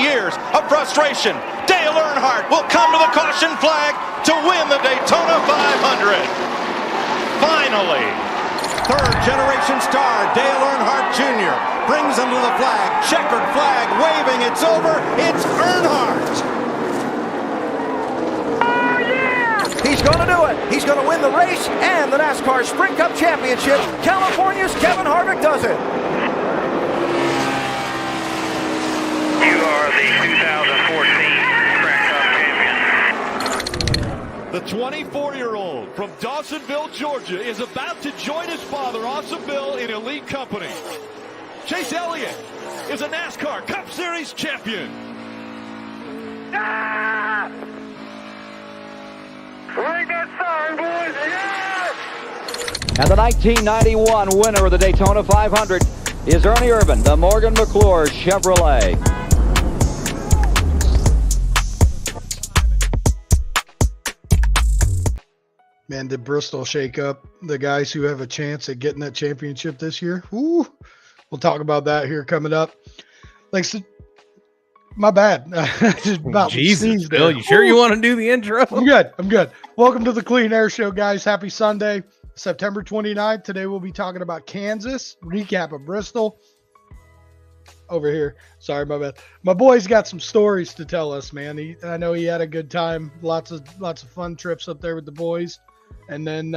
years of frustration, Dale Earnhardt will come to the caution flag to win the Daytona 500. Finally, third-generation star Dale Earnhardt Jr. brings him to the flag. Checkered flag waving. It's over. It's Earnhardt. He's going to do it. He's going to win the race and the NASCAR Sprint Cup Championship. California's Kevin Harvick does it. You are the 2014 Sprint Cup champion. The 24-year-old from Dawsonville, Georgia, is about to join his father, Dawsonville, in elite company. Chase Elliott is a NASCAR Cup Series champion. Ah! Ring that sign, boys! Yes! And the 1991 winner of the Daytona 500 is Ernie Irvan, the Morgan McClure Chevrolet. Man, did Bristol shake up the guys who have a chance at getting that championship this year? Ooh, we'll talk about that here coming up. Thanks to my bad. Jesus, Bill, you sure you want to do the intro? I'm good. Welcome to the Clean Air Show, guys. Happy Sunday, September 29th. Today we'll be talking about Kansas, recap of Bristol. Over here. Sorry, my bad. My boy's got some stories to tell us, man. I know he had a good time. Lots of fun trips up there with the boys. And then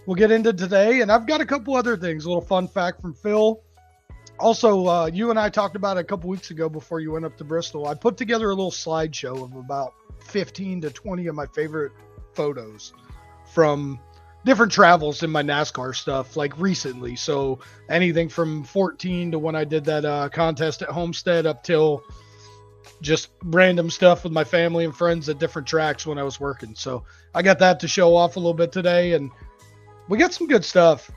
we'll get into today. And I've got a couple other things. A little fun fact from Phil. Also, you and I talked about it a couple weeks ago before you went up to Bristol. I put together a little slideshow of about 15 to 20 of my favorite photos from different travels in my NASCAR stuff, like recently. So anything from 14 to when I did that contest at Homestead up till just random stuff with my family and friends at different tracks when I was working. So I got that to show off a little bit today, and we got some good stuff.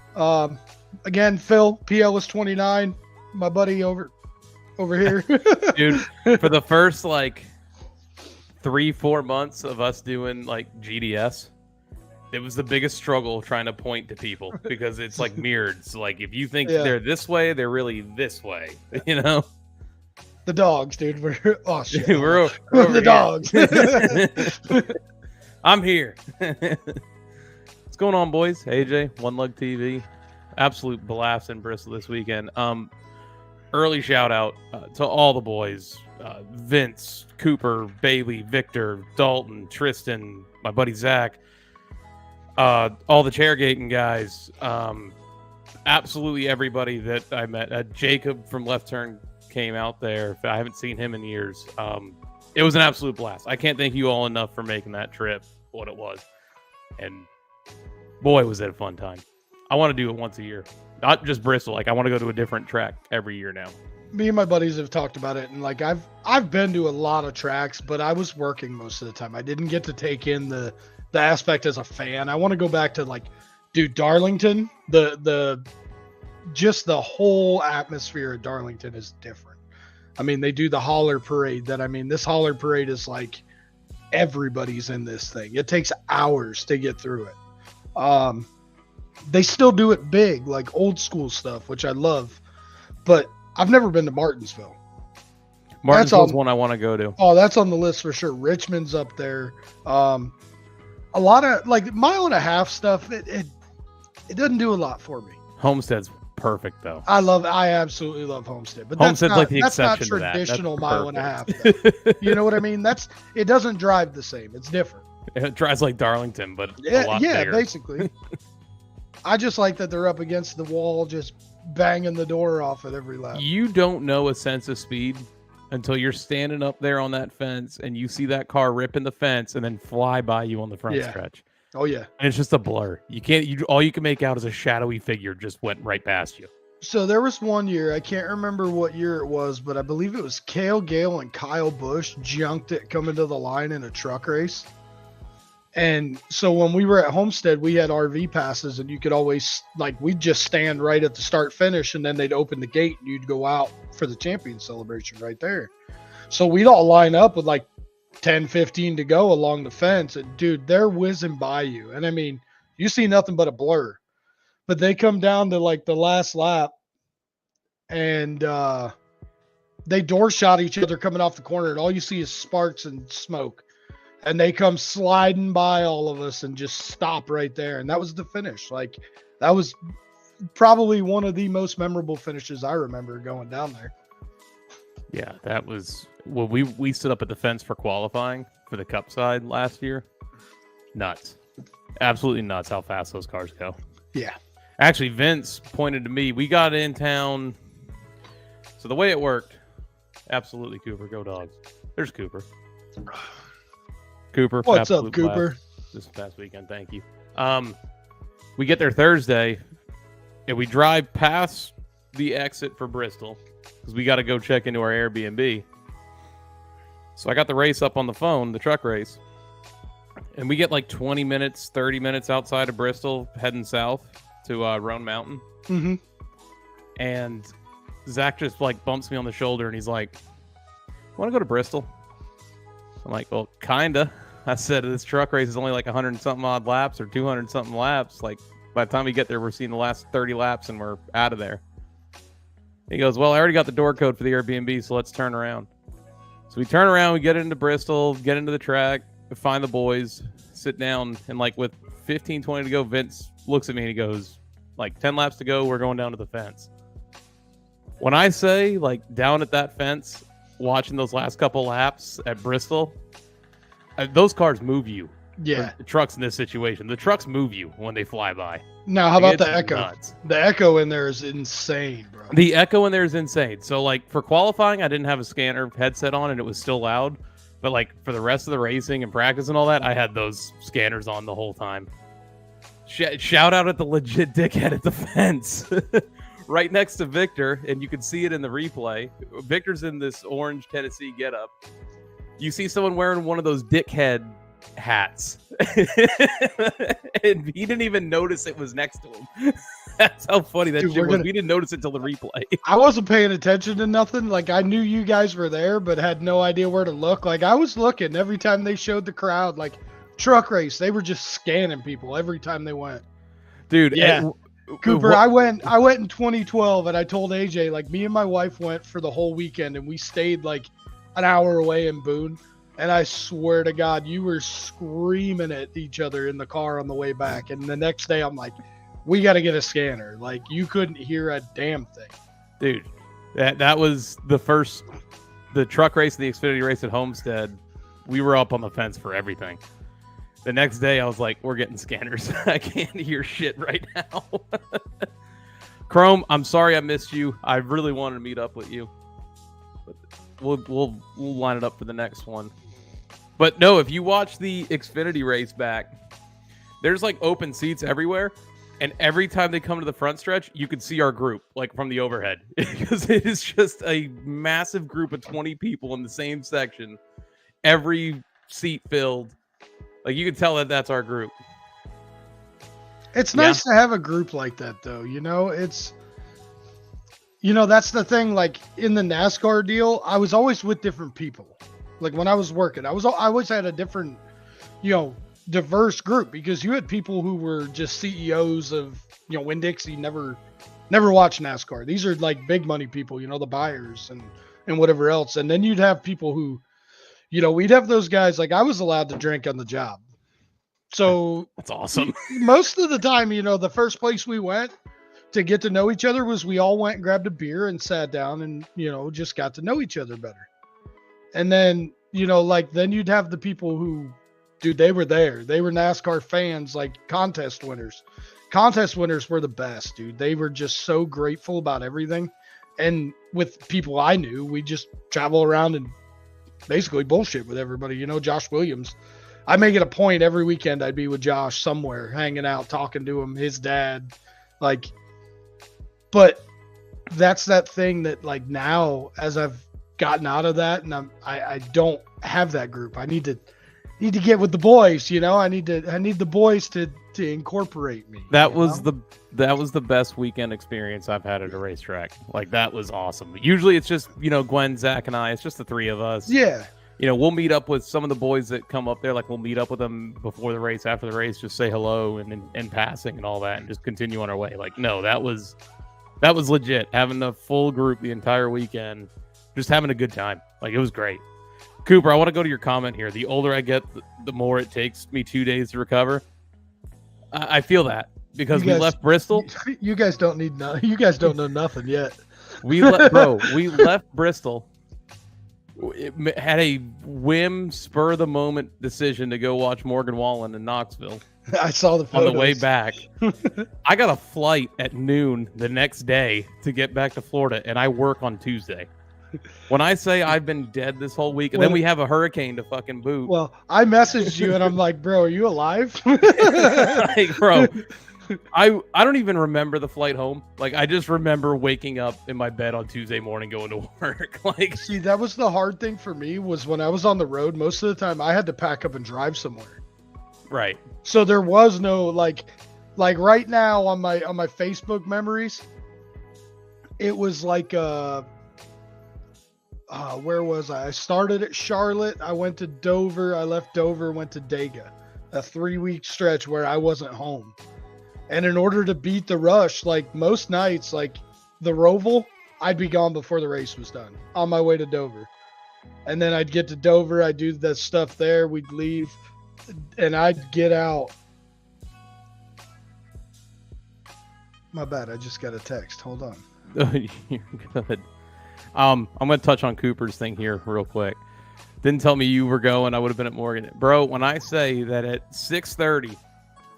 Again, Phil, PL is 29. My buddy over here. Dude, for the first like 3-4 months of us doing like GDS, it was the biggest struggle trying to point to people because it's like mirrored. So like if you think they're this way, they're really this way, you know? The dogs, dude. We're shit. we're the dogs. I'm here. What's going on, boys? AJ, One Lug TV. Absolute blast in Bristol this weekend. Early shout out to all the boys. Vince, Cooper, Bailey, Victor, Dalton, Tristan, my buddy Zach. All the chairgating guys, absolutely everybody that I met. Jacob from Left Turn came out there. I haven't seen him in years. It was an absolute blast. I can't thank you all enough for making that trip what it was. And boy, was it a fun time. I want to do it once a year, not just Bristol. Like I want to go to a different track every year now. Me and my buddies have talked about it, and like I've been to a lot of tracks, but I was working most of the time. I didn't get to take in the aspect as a fan. I want to go back to like, dude, Darlington, the whole atmosphere at Darlington is different. I mean, they do the holler parade this holler parade is like everybody's in this thing. It takes hours to get through it. They still do it big, like old school stuff, which I love, but I've never been to Martinsville. Martinsville's one I want to go to. Oh, that's on the list for sure. Richmond's up there. A lot of like mile-and-a-half stuff. It doesn't do a lot for me. Homestead's perfect though. I absolutely love Homestead, but Homestead's like the exception to that. Traditional that's mile-and-a-half. You know what I mean? It doesn't drive the same. It's different. It drives like Darlington, but a lot bigger. Basically. I just like that they're up against the wall, just banging the door off at every lap. You don't know a sense of speed until you're standing up there on that fence and you see that car ripping the fence and then fly by you on the front stretch. Oh yeah. And it's just a blur. All you can make out is a shadowy figure just went right past you. So there was one year, I can't remember what year it was, but I believe it was Cale Gale and Kyle Busch junked it coming to the line in a truck race. And so when we were at Homestead, we had RV passes, and you could always, like, we'd just stand right at the start finish, and then they'd open the gate and you'd go out for the champion celebration right there. So we'd all line up with like 10, 15 to go along the fence, and dude, they're whizzing by you. And I mean, you see nothing but a blur, but they come down to like the last lap, and they door shot each other coming off the corner, and all you see is sparks and smoke. And they come sliding by all of us and just stop right there. And that was the finish. Like, that was probably one of the most memorable finishes I remember going down there. Yeah, that was well. We stood up at the fence for qualifying for the Cup side last year. Nuts, absolutely nuts how fast those cars go. Yeah. Actually, Vince pointed to me. We got in town. So the way it worked, absolutely, Cooper, go Dogs. There's Cooper. Cooper, What's up, absolute Cooper? blast this past weekend, thank you. We get there Thursday, and we drive past the exit for Bristol because we got to go check into our Airbnb. So I got the race up on the phone, the truck race, and we get like 20 minutes, 30 minutes outside of Bristol, heading south to Roan Mountain. Mm-hmm. And Zach just like bumps me on the shoulder, and he's like, "Want to go to Bristol?" I'm like, "Well, kinda." I said, "This truck race is only like 100 and something odd laps or 200 something laps. Like, by the time we get there, we're seeing the last 30 laps and we're out of there." He goes, "Well, I already got the door code for the Airbnb, so let's turn around." So we turn around, we get into Bristol, get into the track, find the boys, sit down, and like with 15, 20 to go, Vince looks at me and he goes, like 10 laps to go, we're going down to the fence. When I say like down at that fence, watching those last couple laps at Bristol, those cars move you. Yeah. The trucks in this situation, the trucks move you when they fly by. Now, how about It's the echo? nuts. The echo in there is insane, bro. The echo in there is insane. So like for qualifying, I didn't have a scanner headset on and it was still loud. But like for the rest of the racing and practice and all that, I had those scanners on the whole time. Shout out at the legit dickhead at the fence. Right next to Victor, and you can see it in the replay. Victor's in this orange Tennessee getup. You see someone wearing one of those dickhead hats. And he didn't even notice it was next to him. That's how funny that shit was. We didn't notice it till the replay. I wasn't paying attention to nothing. Like, I knew you guys were there, but had no idea where to look. Like, I was looking every time they showed the crowd. Like, truck race, they were just scanning people every time they went. Dude, yeah. Cooper, I went in 2012, and I told AJ, like, me and my wife went for the whole weekend, and we stayed like an hour away in Boone. And I swear to God, you were screaming at each other in the car on the way back. And the next day, I'm like, we got to get a scanner. Like, you couldn't hear a damn thing. Dude, that was the truck race and the Xfinity race at Homestead. We were up on the fence for everything. The next day, I was like, we're getting scanners. I can't hear shit right now. Chrome, I'm sorry I missed you. I really wanted to meet up with you. But we'll line it up for the next one. But no, if you watch the Xfinity race back, there's like open seats everywhere. And every time they come to the front stretch, you can see our group, like from the overhead. Because it is just a massive group of 20 people in the same section. Every seat filled. Like, you can tell that that's our group. It's nice to have a group like that, though. You know, it's... You know, that's the thing. Like, in the NASCAR deal, I was always with different people. Like, when I was working, I always had a different, diverse group, because you had people who were just CEOs of, Winn-Dixie, never watched NASCAR. These are like big money people, the buyers and whatever else. And then you'd have people who, we'd have those guys. Like, I was allowed to drink on the job. So that's awesome. Most of the time, the first place we went to get to know each other was we all went and grabbed a beer and sat down and, just got to know each other better. And then, then you'd have the people who, dude, they were there. They were NASCAR fans, like contest winners. Contest winners were the best, dude. They were just so grateful about everything. And with people I knew, we just travel around and basically bullshit with everybody. Josh Williams. I make it a point every weekend I'd be with Josh somewhere, hanging out, talking to him, his dad. But that's that thing that, like, now as I've gotten out of that, and I don't have that group. I need to get with the boys. I need the boys to incorporate me. That was the best weekend experience I've had at a racetrack. Like, that was awesome. Usually it's just Gwen, Zach, and I. It's just the three of us. Yeah. We'll meet up with some of the boys that come up there. Like, we'll meet up with them before the race, after the race, just say hello and passing and all that, and just continue on our way. Like, no, that was legit. Having a full group the entire weekend just having a good time. Like, it was great. Cooper, I want to go to your comment here. The older I get, the more it takes me 2 days to recover. I feel that because we left Bristol. You guys don't need you guys don't know nothing yet. We left Bristol. It had a whim, spur of the moment decision to go watch Morgan Wallen in Knoxville. I saw the photos. On the way back. I got a flight at noon the next day to get back to Florida, and I work on Tuesday. When I say I've been dead this whole week, and then we have a hurricane to fucking boot. Well, I messaged you, and I'm like, bro, are you alive? Like, bro, I don't even remember the flight home. Like, I just remember waking up in my bed on Tuesday morning going to work. Like, see, that was the hard thing for me was when I was on the road, most of the time I had to pack up and drive somewhere. Right. So there was no like right now on my Facebook memories, it was like where was I? I started at Charlotte, I went to Dover, I left Dover, went to Dega. A 3-week stretch where I wasn't home. And in order to beat the rush, like most nights, like the Roval, I'd be gone before the race was done on my way to Dover. And then I'd get to Dover, I'd do the stuff there, we'd leave, and I'd get out. My bad, I just got a text. Hold on. You're good. I'm going to touch on Cooper's thing here real quick. Didn't tell me you were going. I would have been at Morgan. Bro, when I say that at 6:30,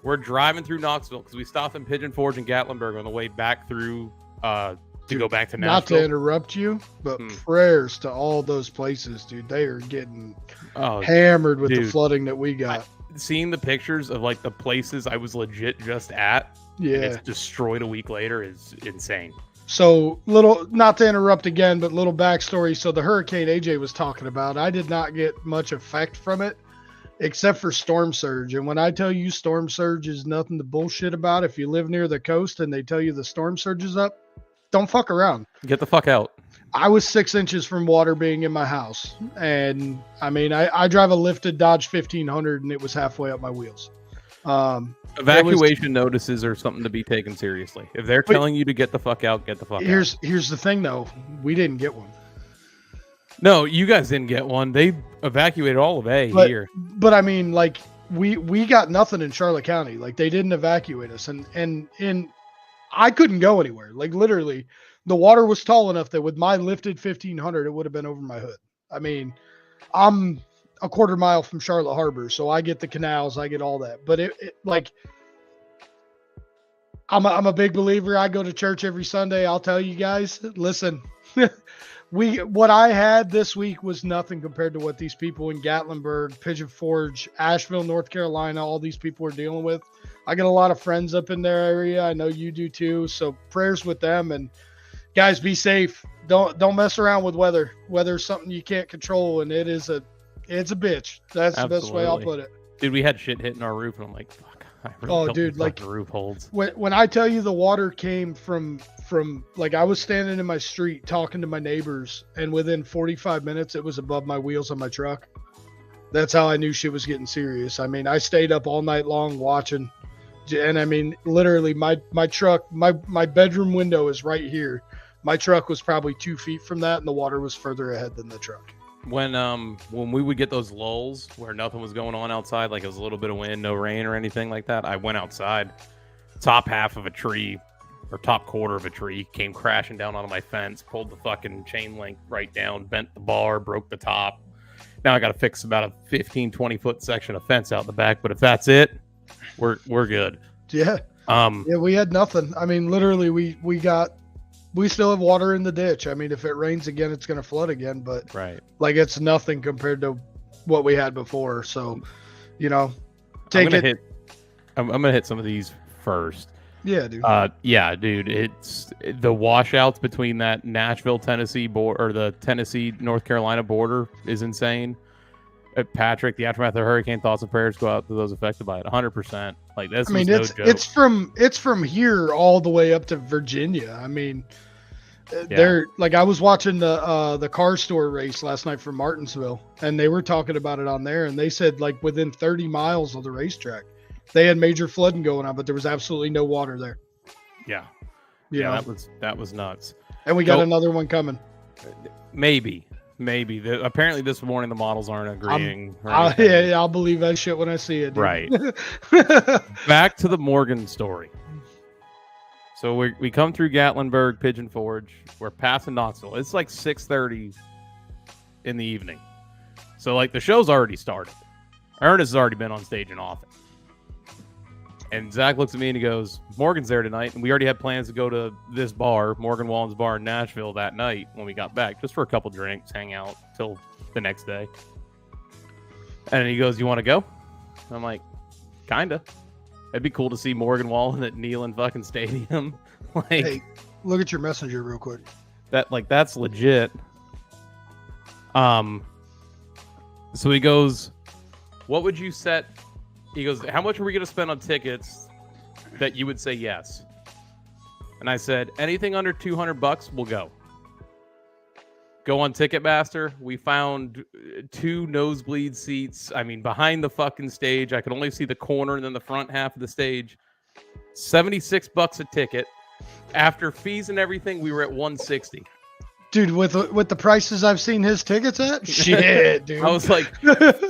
we're driving through Knoxville because we stopped in Pigeon Forge and Gatlinburg on the way back through to go back to Nashville. Not to interrupt you, but prayers to all those places, dude. They are getting hammered with the flooding that we got. Seeing the pictures of like the places I was legit just at, and it's destroyed a week later is insane. So not to interrupt again, but little backstory. So the hurricane AJ was talking about, I did not get much effect from it except for storm surge. And when I tell you storm surge is nothing to bullshit about, if you live near the coast and they tell you the storm surge is up, don't fuck around. Get the fuck out. I was 6 inches from water being in my house. And I mean, I drive a lifted Dodge 1500 and it was halfway up my wheels. Evacuation notices are something to be taken seriously. If they're telling you to get the fuck out, get the fuck out. Here's the thing though. We didn't get one. No, you guys didn't get one. They evacuated all of here. But I mean, like we got nothing in Charlotte County. Like they didn't evacuate us, and I couldn't go anywhere. Like literally, the water was tall enough that with my lifted 1500, it would have been over my hood. I mean, I'm a quarter mile from Charlotte Harbor, so I get the canals, I get all that. But it like, I'm a big believer. I go to church every Sunday. I'll tell you guys, listen. What I had this week was nothing compared to what these people in Gatlinburg, Pigeon Forge, Asheville, North Carolina, all these people are dealing with. I got a lot of friends up in their area. I know you do too. So prayers with them, and guys, be safe. Don't mess around with weather. Weather's something you can't control, and it's a bitch. That's the best way I'll put it. Dude, we had shit hitting our roof, and I'm like, fuck. I really don't think the roof holds. When I tell you the water came from like I was standing in my street talking to my neighbors, and within 45 minutes it was above my wheels on my truck. That's how I knew shit was getting serious. I mean, I stayed up all night long watching, and I mean, literally my truck, my bedroom window is right here. My truck was probably 2 feet from that, and the water was further ahead than the truck. When we would get those lulls where nothing was going on outside, like it was a little bit of wind, no rain or anything like that, I went outside. Top half of a tree or top quarter of a tree came crashing down onto my fence, pulled the fucking chain link right down, bent the bar, broke the top. Now I got to fix about a 15, 20 foot section of fence out the back. But if that's it, we're good. Yeah. Yeah, we had nothing. I mean, literally we still have water in the ditch. I mean, if it rains again, it's going to flood again, but like it's nothing compared to what we had before. So, you know, I'm going to hit some of these first. Yeah, dude. Yeah, dude. It's the washouts between that Nashville, Tennessee border or the Tennessee, North Carolina border is insane. Patrick, the aftermath of the hurricane, thoughts and prayers go out to those affected by it. 100%. Like that's. I mean, it's from here all the way up to Virginia. I mean, they're like I was watching the car store race last night from Martinsville, and they were talking about it on there, and they said like within 30 miles of the racetrack, they had major flooding going on, but there was absolutely no water there. Yeah, Yeah, that was nuts. And we got another one coming. Maybe. Apparently this morning the models aren't agreeing. I'll believe that shit when I see it. Dude. Right. Back to the Morgan story. So we come through Gatlinburg, Pigeon Forge. We're passing Knoxville. It's like 6:30 in the evening. So like the show's already started. Ernest has already been on stage and off it. And Zach looks at me and he goes, Morgan's there tonight. And we already had plans to go to this bar, Morgan Wallen's bar in Nashville that night when we got back, just for a couple drinks, hang out till the next day. And he goes, you want to go? I'm like, kinda. It'd be cool to see Morgan Wallen at Neyland fucking Stadium. Like, hey, look at your messenger real quick. That's legit. So he goes, what would you set? He goes, how much are we going to spend on tickets that you would say yes? And I said, anything under $200, we'll go. Go on Ticketmaster. We found 2 nosebleed seats. I mean, behind the fucking stage. I could only see the corner and then the front half of the stage. $76 a ticket. After fees and everything, we were at $160. Dude, with the prices I've seen his tickets at, shit, dude. I was like,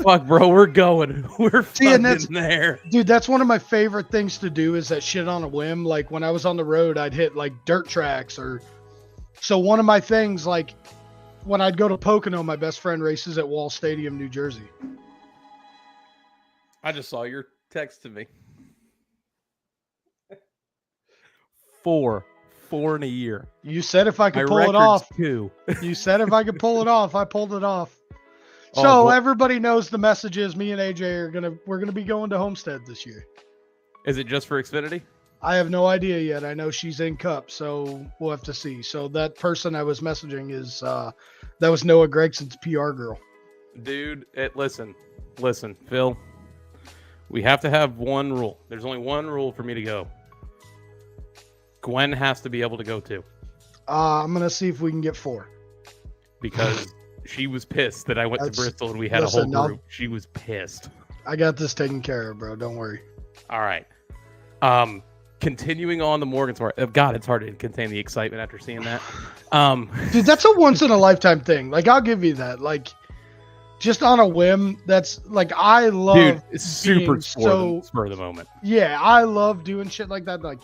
fuck, bro, we're going. We're fucking there. Dude, that's one of my favorite things to do is that shit on a whim. Like, when I was on the road, I'd hit, like, dirt tracks or... So one of my things, like, when I'd go to Pocono, my best friend races at Wall Stadium, New Jersey. I just saw your text to me. 4 in a year. You said if I could pull it off. 2. You said if I could pull it off, I pulled it off. So everybody knows the message is me and AJ we're gonna be going to Homestead this year. Is it just for Xfinity? I have no idea yet. I know she's in Cup, so we'll have to see. So that person I was messaging is that was Noah Gregson's PR girl. Dude, listen, Phil. We have to have one rule. There's only one rule for me to go. Gwen has to be able to go too. I'm going to see if we can get 4. Because she was pissed that I went to Bristol and we had a whole group. She was pissed. I got this taken care of, bro. Don't worry. All right. Continuing on the Morgan story. God, it's hard to contain the excitement after seeing that. Dude, that's a once-in-a-lifetime thing. Like, I'll give you that. Like, just on a whim, that's, like, I love... Dude, it's super spur of the moment. Yeah, I love doing shit like that. Like,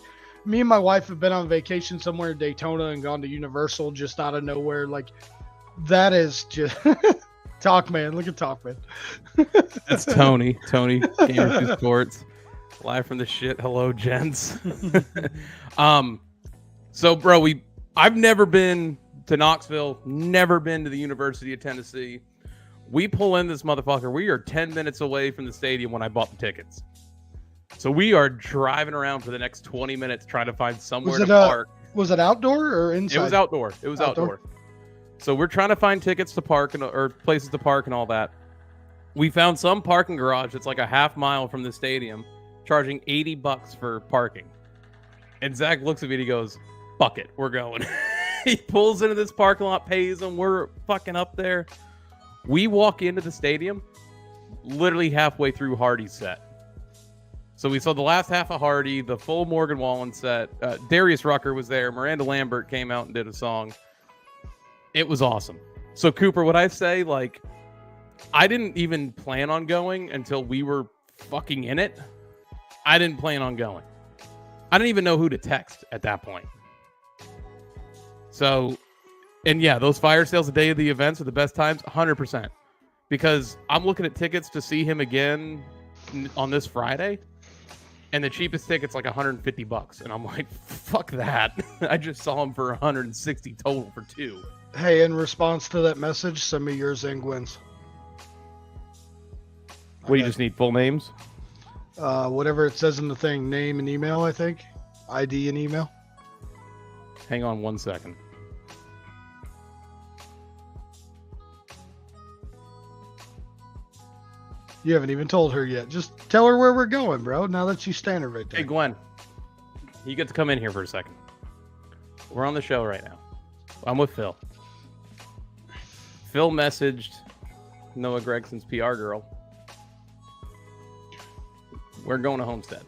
me and my wife have been on vacation somewhere in Daytona and gone to Universal just out of nowhere. Like, that is just Talkman. Look at Talkman. That's Tony. Tony, Game of 2 Sports. Live from the shit. Hello, gents. So, bro, I've never been to Knoxville, never been to the University of Tennessee. We pull in this motherfucker. We are 10 minutes away from the stadium when I bought the tickets. So we are driving around for the next 20 minutes trying to find somewhere to park. Was it outdoor or inside? It was outdoor. It was outdoor. So we're trying to find tickets to park or places to park and all that. We found some parking garage that's like a half mile from the stadium, charging $80 for parking. And Zach looks at me and he goes, "Fuck it, we're going." He pulls into this parking lot, pays them. We're fucking up there. We walk into the stadium, literally halfway through Hardy's set. So we saw the last half of Hardy, the full Morgan Wallen set. Darius Rucker was there. Miranda Lambert came out and did a song. It was awesome. So Cooper, what I say, like, I didn't even plan on going until we were fucking in it. I didn't plan on going. I didn't even know who to text at that point. So, and yeah, those fire sales the day of the events are the best times, 100%. Because I'm looking at tickets to see him again on this Friday. And the cheapest ticket's like $150. And I'm like, fuck that. I just saw him for $160 total for 2. Hey, in response to that message, send me yours and Gwen's. What, you just need full names? Whatever it says in the thing, name and email, I think. ID and email. Hang on 1 second. You haven't even told her yet. Just tell her where we're going, bro, now that she's standing right there. Hey, Gwen. You get to come in here for a second. We're on the show right now. I'm with Phil. Phil messaged Noah Gregson's PR girl. We're going to Homestead.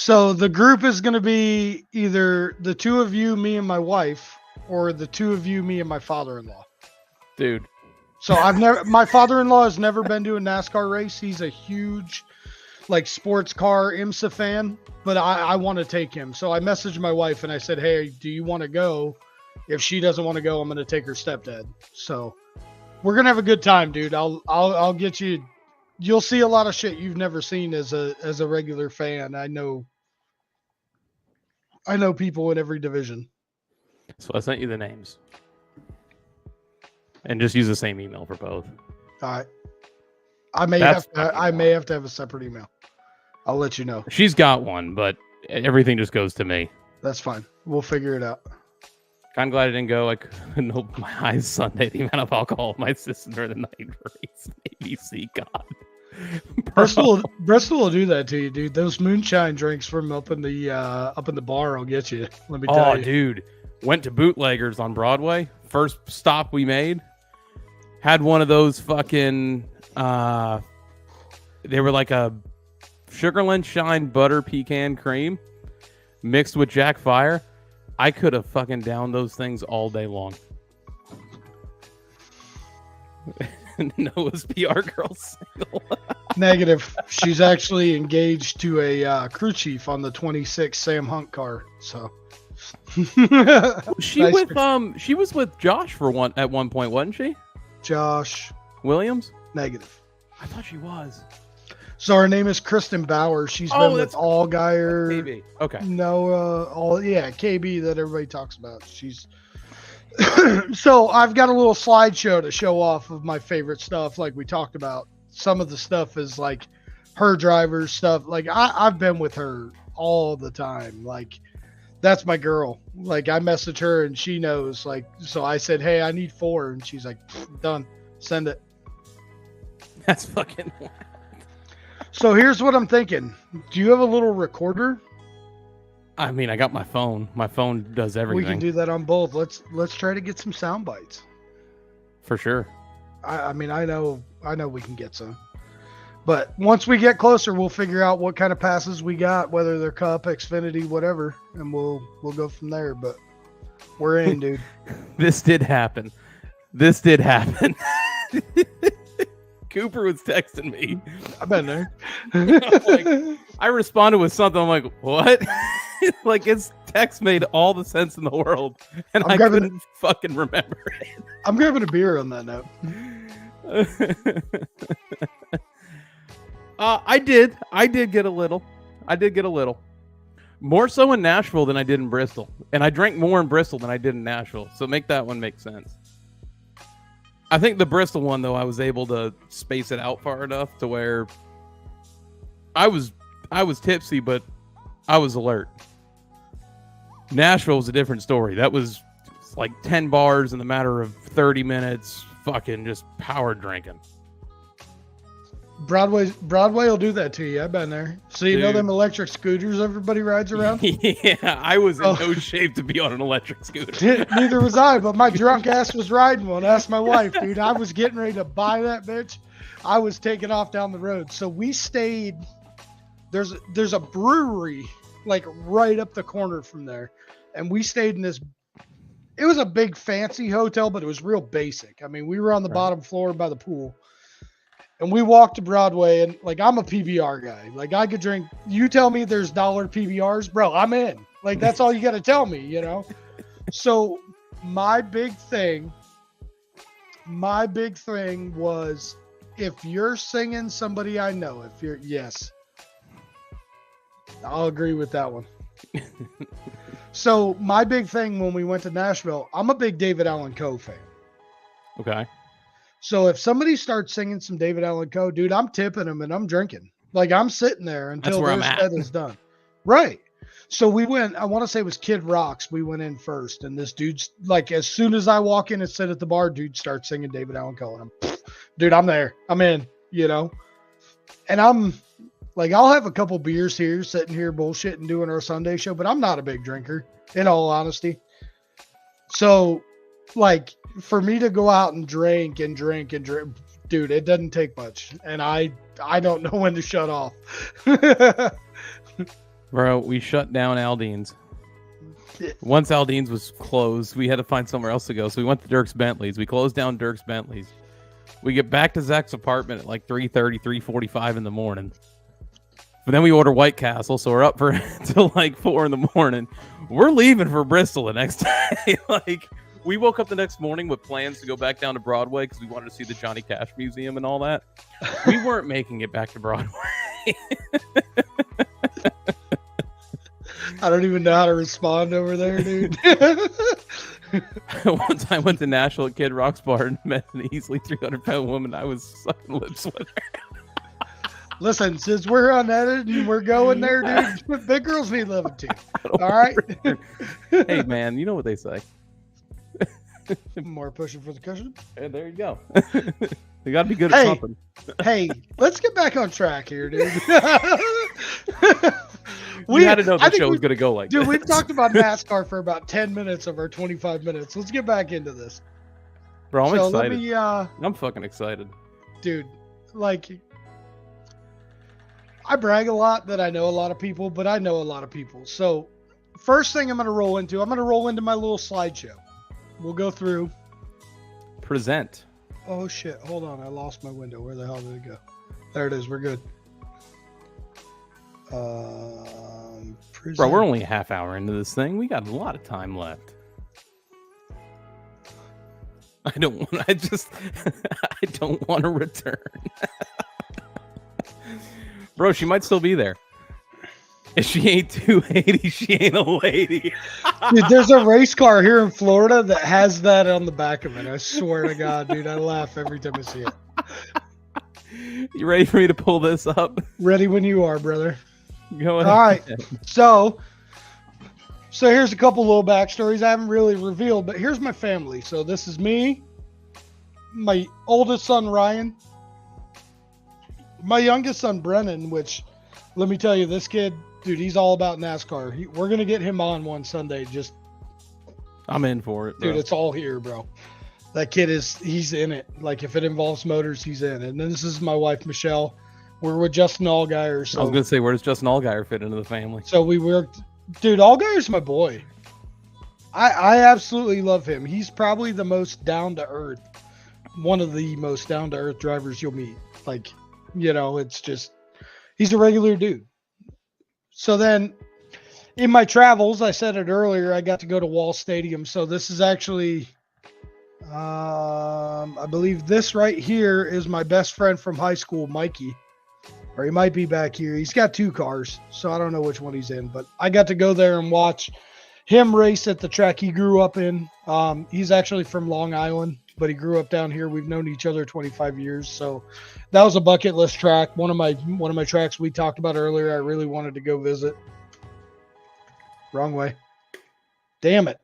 So the group is going to be either the two of you, me and my wife, or the two of you, me and my father-in-law. Dude. So my father-in-law has never been to a NASCAR race. He's a huge like sports car IMSA fan, but I want to take him. So I messaged my wife and I said, hey, do you want to go? If she doesn't want to go, I'm going to take her stepdad. So we're going to have a good time, dude. I'll get you. You'll see a lot of shit you've never seen as a regular fan. I know people in every division. So I sent you the names. And just use the same email for both. All right. I may have to have a separate email. I'll let you know. She's got one, but everything just goes to me. That's fine. We'll figure it out. I'm glad I didn't go. I couldn't open my eyes Sunday. The amount of alcohol my sister during the night race. ABC, God. Bristol will do that to you, dude. Those moonshine drinks from up in the bar will get you. Let me tell you. Oh, dude. Went to Bootleggers on Broadway. First stop we made. Had one of those fucking they were like a Sugarland Shine butter pecan cream mixed with Jack Fire. I could have fucking downed those things all day long. Noah's PR girl single. Negative. She's actually engaged to a crew chief on the 26 Sam Hunt car. So she was with Josh at one point, wasn't she? Josh Williams? Negative. I thought she was. So her name is Kristen Bauer. She's been with Allgaier. KB. Okay. Noah, KB that everybody talks about. She's so I've got a little slideshow to show off of my favorite stuff, like we talked about. Some of the stuff is like her driver's stuff. Like I've been with her all the time. Like that's my girl. Like I message her and she knows. Like so I said, hey, I need 4, and she's like, done. Send it. That's fucking wild. So here's what I'm thinking. Do you have a little recorder? I mean, I got my phone. My phone does everything. We can do that on both. Let's try to get some sound bites. For sure. I mean, I know we can get some. But once we get closer, we'll figure out what kind of passes we got, whether they're Cup, Xfinity, whatever, and we'll go from there. But we're in, dude. This did happen. Cooper was texting me. I've been there. I responded with something. I'm like, what? Like his text made all the sense in the world, and I couldn't fucking remember it. I'm grabbing a beer on that note. I did get a little. More so in Nashville than I did in Bristol, and I drank more in Bristol than I did in Nashville. So make that one make sense. I think the Bristol one, though, I was able to space it out far enough to where I was tipsy, but I was alert. Nashville was a different story. That was like 10 bars in the matter of 30 minutes, fucking just power drinking. Broadway will do that to you. I've been there. So you know them electric scooters everybody rides around? Yeah, I was in no shape to be on an electric scooter. Neither was I, but my drunk ass was riding one. Ask my wife, dude. I was getting ready to buy that bitch. I was taking off down the road. So we stayed. There's a brewery like right up the corner from there, and we stayed in this. It was a big fancy hotel, but it was real basic. I mean, we were on the bottom floor by the pool. And we walked to Broadway, and like I'm a PBR guy. Like I could drink. You tell me there's dollar PBRs, bro. I'm in. Like that's all you got to tell me, you know. So my big thing was if you're singing somebody I know, I'll agree with that one. So my big thing when we went to Nashville, I'm a big David Allan Coe fan. Okay. So if somebody starts singing some David Allan Coe, dude, I'm tipping them and I'm drinking. Like I'm sitting there until their set is done. Right. So we went, I want to say it was Kid Rock's. We went in first, and this dude's like, as soon as I walk in and sit at the bar, dude starts singing David Allan Coe, and I'm there. I'm in, you know. And I'm like, I'll have a couple beers here, sitting here bullshitting, doing our Sunday show, but I'm not a big drinker, in all honesty. So, like, for me to go out and drink, dude, it doesn't take much. And I don't know when to shut off. Bro, we shut down Aldine's. Once Aldine's was closed, we had to find somewhere else to go. So we went to Dirk's Bentley's. We closed down Dirk's Bentley's. We get back to Zach's apartment at like 3:30, 3:45 in the morning. But then we order White Castle, so we're up for till like 4 in the morning. We're leaving for Bristol the next day. Like, we woke up the next morning with plans to go back down to Broadway because we wanted to see the Johnny Cash Museum and all that. We weren't making it back to Broadway. I don't even know how to respond over there, dude. One time I went to Nashville at Kid Rock's bar and met an easily 300-pound woman. I was sucking lips with her. Listen, since we're unedited and we're going there, dude, big girls need loving too. All right? Hey, man, you know what they say. More pushing for the cushion. And there you go. You got to be good at something. Hey, let's get back on track here, dude. We had to know the show was going to go like dude, this. We've talked about NASCAR for about 10 minutes of our 25 minutes. Let's get back into this. Bro, I'm so excited. I'm fucking excited. Dude, like, I brag a lot that I know a lot of people, but I know a lot of people. So first thing I'm going to roll into my little slideshow. We'll go through. Present. Oh, shit. Hold on. I lost my window. Where the hell did it go? There it is. We're good. Bro, we're only a half hour into this thing. We got a lot of time left. I don't want to return. Bro, she might still be there. If she ain't 280, she ain't a lady. Dude, there's a race car here in Florida that has that on the back of it. I swear to God, dude, I laugh every time I see it. You ready for me to pull this up? Ready when you are, brother. Go ahead. All right. So here's a couple little backstories I haven't really revealed, but here's my family. So this is me, my oldest son, Ryan, my youngest son, Brennan, which, let me tell you, this kid, dude, he's all about NASCAR. We're going to get him on one Sunday. I'm in for it, bro. Dude, it's all here, bro. That kid he's in it. Like, if it involves motors, he's in. And then this is my wife, Michelle. We're with Justin Allgaier. So, I was going to say, where does Justin Allgaier fit into the family? So we worked. Dude, Allgaier's my boy. I absolutely love him. He's probably the most down-to-earth, one of the most down-to-earth drivers you'll meet. Like, you know, it's just, he's a regular dude. So then, in my travels, I said it earlier, I got to go to Wall Stadium. So this is actually, I believe this right here is my best friend from high school, Mikey. Or he might be back here. He's got 2 cars, so I don't know which one he's in. But I got to go there and watch him race at the track he grew up in. He's actually from Long Island, but he grew up down here. We've known each other 25 years, so that was a bucket list track. One of my tracks we talked about earlier. I really wanted to go visit. Wrong way. Damn it.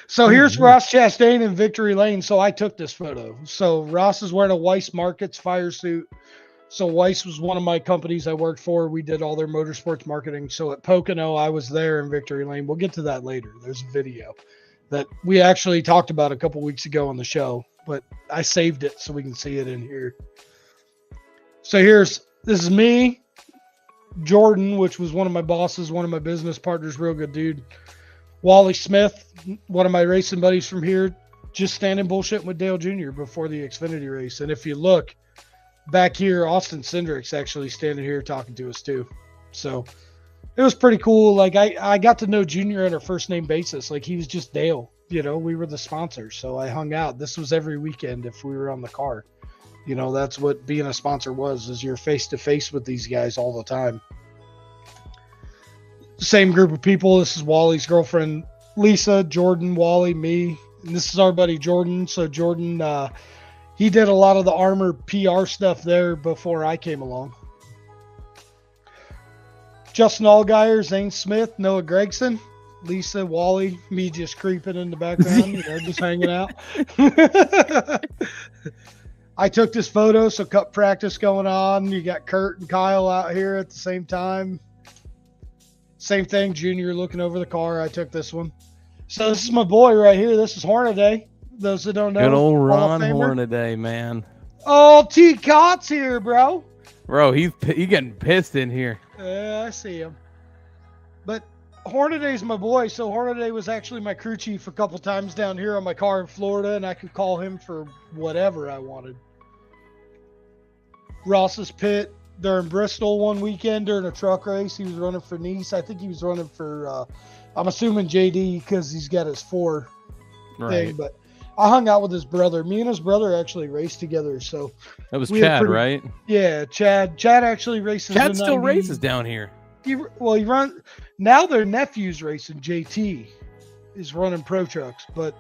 So here's Ross Chastain in Victory Lane. So I took this photo. So Ross is wearing a Weiss Markets fire suit. So Weiss was one of my companies I worked for. We did all their motorsports marketing. So at Pocono, I was there in Victory Lane. We'll get to that later. There's a video that we actually talked about a couple weeks ago on the show, but I saved it so we can see it in here. So this is me, Jordan, which was one of my bosses, one of my business partners, real good dude. Wally Smith, one of my racing buddies from here, just standing bullshitting with Dale Jr. before the Xfinity race. And if you look, back here, Austin Cindric's actually standing here talking to us too. So it was pretty cool. Like I got to know Junior on a first name basis. Like he was just Dale, you know, we were the sponsors. So I hung out. This was every weekend if we were on the car. You know, that's what being a sponsor was, is you're face to face with these guys all the time. Same group of people. This is Wally's girlfriend, Lisa, Jordan, Wally, me. And this is our buddy Jordan. So Jordan, he did a lot of the Armor PR stuff there before I came along. Justin Allgaier, Zane Smith, Noah Gregson, Lisa, Wally, me just creeping in the background, you know, just hanging out. I took this photo, so cup practice going on. You got Kurt and Kyle out here at the same time. Same thing, Junior looking over the car. I took this one. So this is my boy right here. This is Hornaday. Those that don't know. Good old Ron Hornaday, man. Oh, T. Cott's here, bro. Bro, he getting pissed in here. Yeah, I see him. But Hornaday's my boy, so Hornaday was actually my crew chief a couple times down here on my car in Florida, and I could call him for whatever I wanted. Ross's pit during Bristol one weekend during a truck race. He was running for Nice. I think he was running for, I'm assuming JD because he's got his 4 thing. But I hung out with his brother. Me and his brother actually raced together. So that was Chad, right? Yeah, Chad. Chad actually races. Chad still races down here. He runs. Now their nephew's racing. JT is running pro trucks, but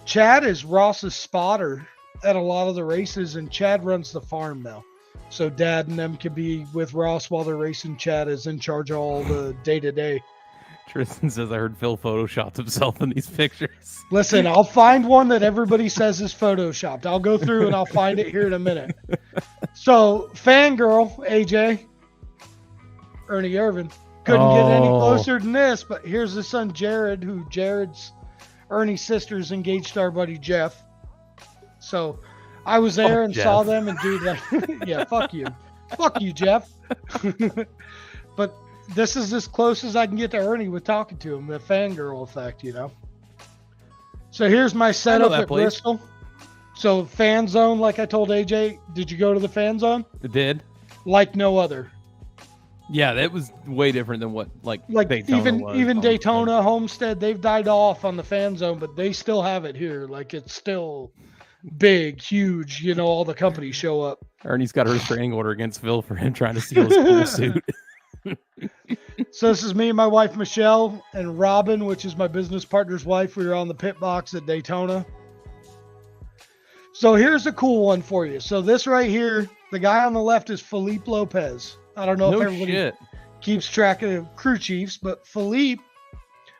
Chad is Ross's spotter at a lot of the races, and Chad runs the farm now. So Dad and them can be with Ross while they're racing. Chad is in charge of all the day-to-day. Tristan says, I heard Phil photoshopped himself in these pictures. Listen, I'll find one that everybody says is photoshopped. I'll go through and I'll find it here in a minute. So, fangirl, AJ, Ernie Irvin, couldn't get any closer than this, but here's his son, Jared, who Ernie's sister's engaged to our buddy, Jeff. So, I was there and saw them, and dude, like, yeah, fuck you. Fuck you, Jeff. But this is as close as I can get to Ernie with talking to him, the fangirl effect, you know. So here's my setup at Bristol. So fan zone, like I told AJ, did you go to the fan zone? It did. Like no other. Yeah, that was way different than what like Daytona even Daytona, Homestead, they've died off on the fan zone, but they still have it here. Like it's still big, huge, you know, all the companies show up. Ernie's got a restraining order against Phil for him trying to steal his pool suit. So this is me and my wife Michelle and Robin, which is my business partner's wife. We were on the pit box at Daytona. So here's a cool one for you. So this right here, the guy on the left is Felipe Lopez. I don't know if everybody keeps track of crew chiefs, but Felipe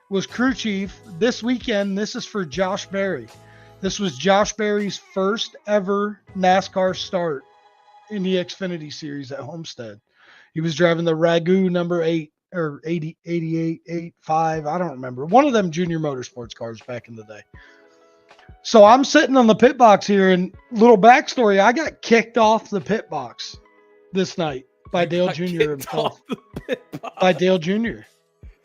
was crew chief this weekend. This is for Josh Berry. This was Josh Berry's first ever NASCAR start in the Xfinity Series at Homestead. He was driving the Ragu number 8 or 80, 88, 85. I don't remember. One of them junior motorsports cars back in the day. So I'm sitting on the pit box here, and little backstory, I got kicked off the pit box this night by Dale Jr. himself. By Dale Jr.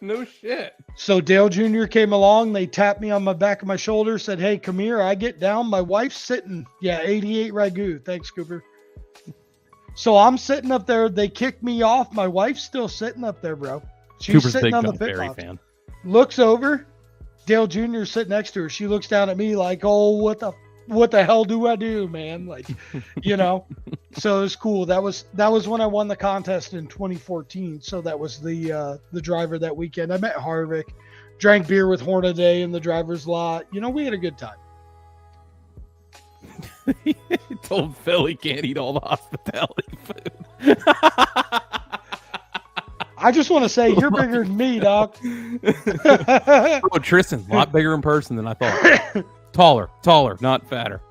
No shit. So Dale Jr. came along. They tapped me on my back of my shoulder, said, hey, come here. I get down. My wife's sitting. Yeah, 88 Ragu. Thanks, Cooper. So I'm sitting up there. They kicked me off. My wife's still sitting up there, bro. She's Cooper's sitting on the pit box. Fan. Looks over. Dale Jr. sitting next to her. She looks down at me like, oh, what the hell do I do, man? Like, you know. So it was cool. That was when I won the contest in 2014. So that was the driver that weekend. I met Harvick, drank beer with Hornaday in the driver's lot. You know, we had a good time. He told Phil he can't eat all the hospitality food. I just want to say you're bigger than me, dog. Oh, Tristan, a lot bigger in person than I thought. Taller, not fatter.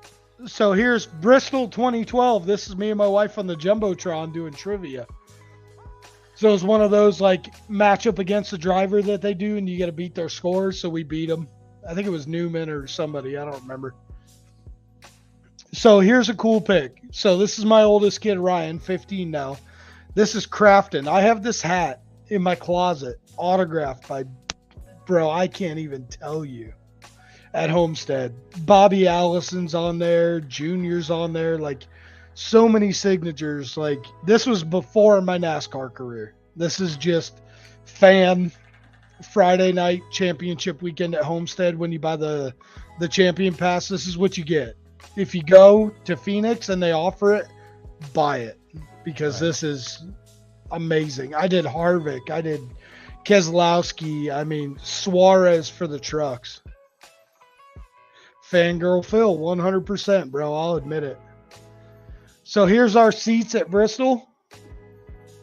So here's Bristol 2012. This is me and my wife on the Jumbotron doing trivia. So it's one of those like matchup against the driver that they do, and you got to beat their scores. So we beat them. I think it was Newman or somebody. I don't remember. So here's a cool pick. So this is my oldest kid, Ryan, 15 now. This is Crafton. I have this hat in my closet, autographed by, bro, I can't even tell you, at Homestead. Bobby Allison's on there, Junior's on there, like so many signatures. Like this was before my NASCAR career. This is just fan Friday night championship weekend at Homestead. When you buy the champion pass, this is what you get. If you go to Phoenix and they offer it, buy it, because This is amazing. I did Harvick. I did Keselowski. I mean, Suarez for the trucks. Fangirl Phil, 100%, bro. I'll admit it. So here's our seats at Bristol.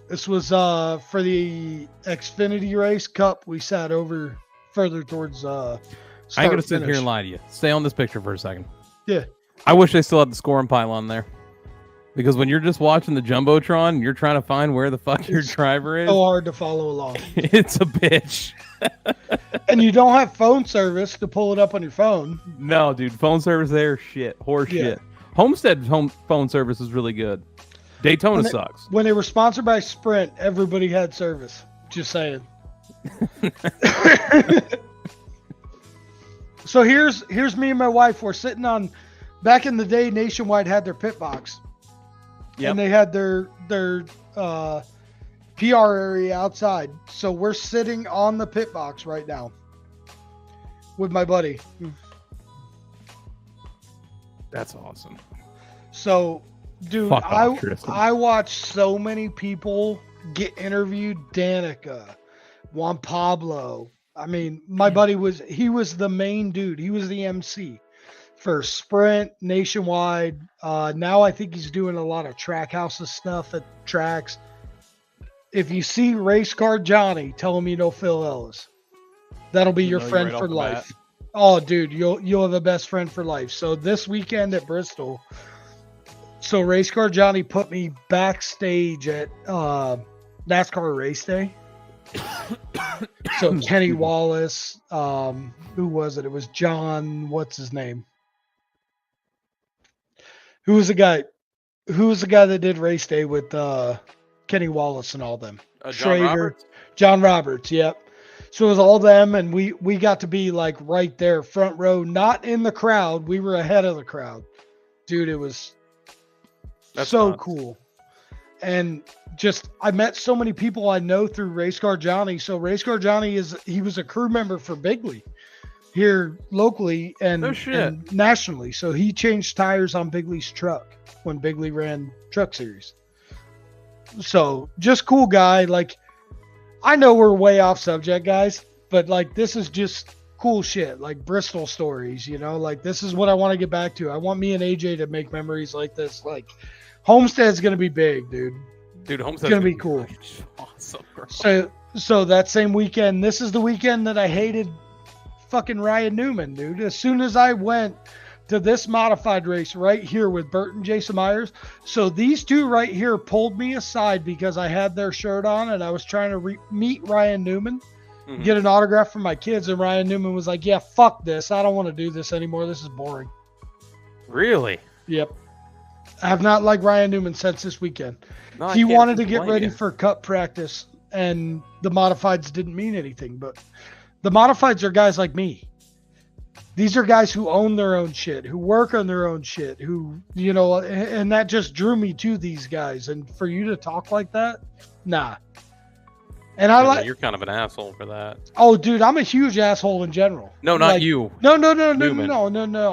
This was for the Xfinity Race Cup. We sat over further towards I ain't going to sit here and lie to you. Stay on this picture for a second. Yeah. I wish they still had the scoring pylon there. Because when you're just watching the Jumbotron, you're trying to find where the fuck your driver is. So hard to follow along. It's a bitch. And you don't have phone service to pull it up on your phone. No, dude. Phone service there, shit. Horse shit. Homestead phone service is really good. Daytona sucks. When they were sponsored by Sprint, everybody had service. Just saying. So here's me and my wife. We're sitting on. Back in the day, Nationwide had their pit box. Yep. And they had their PR area outside. So we're sitting on the pit box right now with my buddy. That's awesome. So, dude, Fuck off, Tristan. I watched so many people get interviewed. Danica, Juan Pablo. I mean, my buddy was the main dude. He was the MC for Sprint, Nationwide. Now I think he's doing a lot of track houses stuff at tracks. If you see Race Car Johnny, tell him you know Phil Ellis. That'll be your friend for life. Oh, dude, you'll have a best friend for life. So this weekend at Bristol, so Race Car Johnny put me backstage at NASCAR Race Day. So Kenny Wallace, who was it? It was John. What's his name? Who was the guy that did Race Day with Kenny Wallace and all them? John Roberts. Yep. So it was all them, and we got to be like right there, front row, not in the crowd. We were ahead of the crowd, dude. It was so cool. And just, I met so many people I know through Race Car Johnny. So Race Car Johnny he was a crew member for Bigley here locally and nationally. So he changed tires on Bigley's truck when Bigley ran Truck Series. So just cool guy. Like, I know we're way off subject, guys, but like, this is just cool shit. Like Bristol stories, you know, like this is what I want to get back to. I want me and AJ to make memories like this. Like, Homestead's going to be big, dude. Dude, Homestead's going to be cool. Awesome, bro. So that same weekend, this is the weekend that I hated fucking Ryan Newman, dude. As soon as I went to this modified race right here with Burt and Jason Myers, so these two right here pulled me aside because I had their shirt on and I was trying to meet Ryan Newman, get an autograph from my kids, and Ryan Newman was like, yeah, fuck this. I don't want to do this anymore. This is boring. Really? Yep. I have not liked Ryan Newman since this weekend. No, he wanted to get ready for Cup practice, and the modifieds didn't mean anything. But the modifieds are guys like me. These are guys who own their own shit, who work on their own shit, who, you know, and that just drew me to these guys. And for you to talk like that, nah. And you're kind of an asshole for that. Oh, dude, I'm a huge asshole in general. No, not you. No.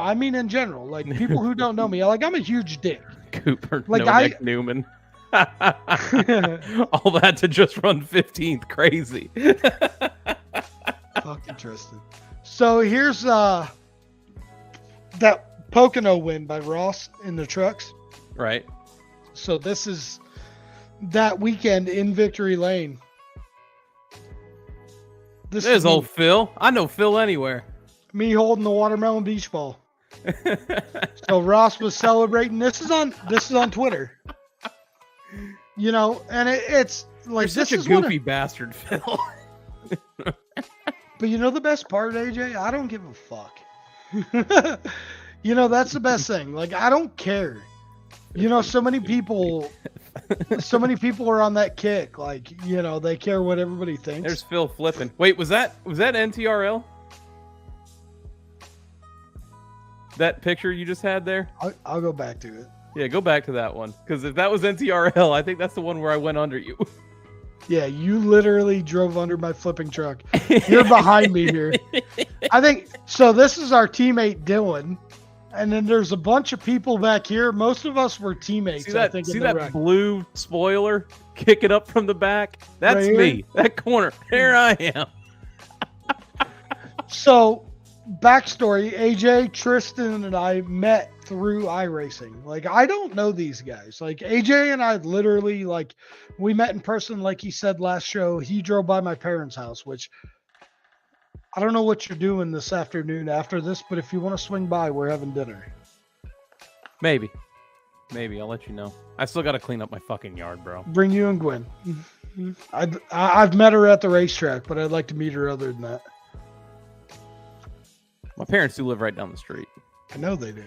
I mean in general, like people who don't know me, like I'm a huge dick. Cooper, like Newman. All that to just run 15th, crazy. Fucking Tristan. So here's that Pocono win by Ross in the trucks. Right. So this is that weekend in Victory Lane. This is old Phil. I know Phil anywhere. Me holding the watermelon beach ball. So Ross was celebrating. This is on Twitter. You know, and it's like, you're such a goofy bastard, Phil. But you know the best part, AJ? I don't give a fuck. You know, that's the best thing. Like, I don't care. You know, so many people are on that kick. Like, you know, they care what everybody thinks. There's Phil flipping. Wait, was that NTRL? That picture you just had there? I'll go back to it. Yeah, go back to that one. Because if that was NTRL, I think that's the one where I went under you. Yeah, you literally drove under my flipping truck. You're behind me here. I think, so this is our teammate Dylan. And then there's a bunch of people back here. Most of us were teammates, see that, I think. See that blue spoiler kicking up from the back? That's right me. That corner. There I am. So, backstory, AJ, Tristan, and I met through iRacing. Like, I don't know these guys. Like, AJ and I literally, like, we met in person, like he said last show. He drove by my parents' house, which I don't know what you're doing this afternoon after this, but if you want to swing by, we're having dinner. Maybe. I'll let you know. I still got to clean up my fucking yard, bro. Bring you and Gwen. I've met her at the racetrack, but I'd like to meet her other than that. My parents do live right down the street. I know they do.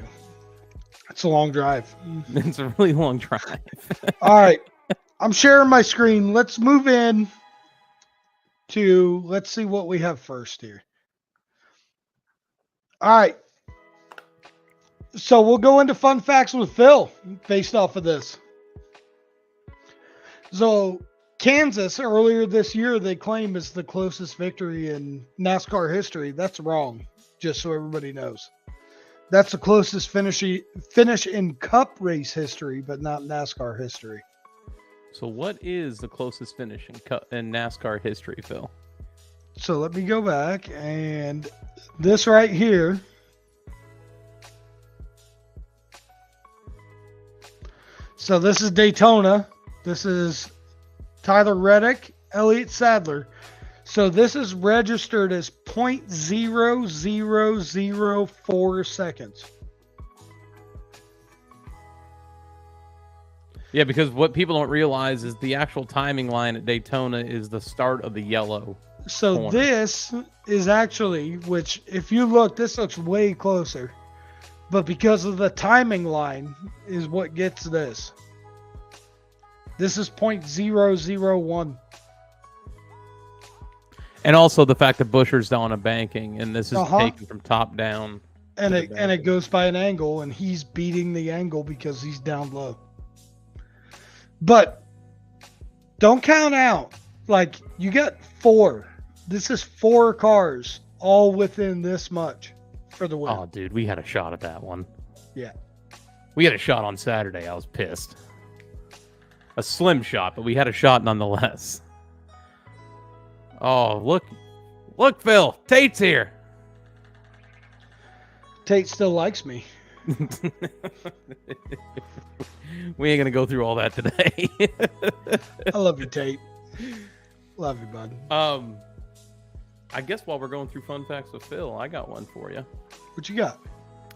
It's a long drive. It's a really long drive. All right. I'm sharing my screen. Let's move in to, let's see what we have first here. All right. So we'll go into fun facts with Phil based off of this. So Kansas earlier this year, they claim is the closest victory in NASCAR history. That's wrong, just so everybody knows. That's the closest finish in Cup race history, but not NASCAR history. So what is the closest finish in NASCAR history, Phil? So let me go back, and this right here. So this is Daytona. This is Tyler Reddick, Elliott Sadler. So this is registered as 0.0004 seconds. Yeah, because what people don't realize is the actual timing line at Daytona is the start of the yellow. So corner. this is actually, which if you look, this looks way closer. But because of the timing line is what gets this. This is 0.001. And also the fact that Buscher's on a banking, and this is taken from top down. And it goes by an angle, and he's beating the angle because he's down low. But don't count out. Like, you got 4. This is 4 cars all within this much for the win. Oh, dude, we had a shot at that one. Yeah. We had a shot on Saturday. I was pissed. A slim shot, but we had a shot nonetheless. Oh, look, Phil, Tate's here. Tate still likes me. We ain't gonna go through all that today. I love you, Tate. Love you, bud. I guess while we're going through fun facts with Phil, I got one for you. What you got?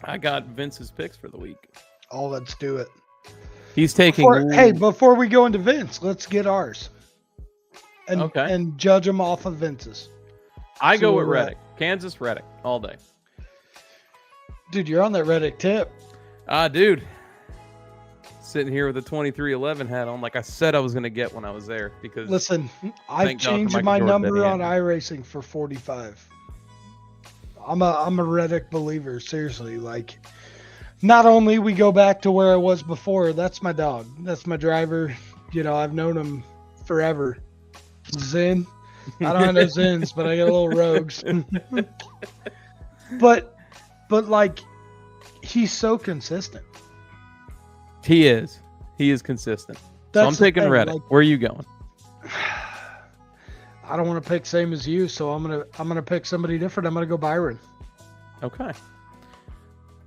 I got Vince's picks for the week. Oh, let's do it. He's taking. Before we go into Vince, let's get ours. And judge them off of Vince's. I go with Reddick. Kansas Reddick all day. Dude, you're on that Reddick tip. Dude. Sitting here with a 2311 hat on, like I said I was going to get when I was there. Because listen, I've changed my number on iRacing for 45. I'm a Reddick believer, seriously. Like, not only we go back to where I was before, that's my dog. That's my driver. You know, I've known him forever. Zen. I don't have no Zens, but I got little rogues. but like, he's so consistent. He is consistent. So I'm taking Reddick. Like, where are you going? I don't want to pick same as you, so I'm gonna pick somebody different. I'm gonna go Byron. Okay.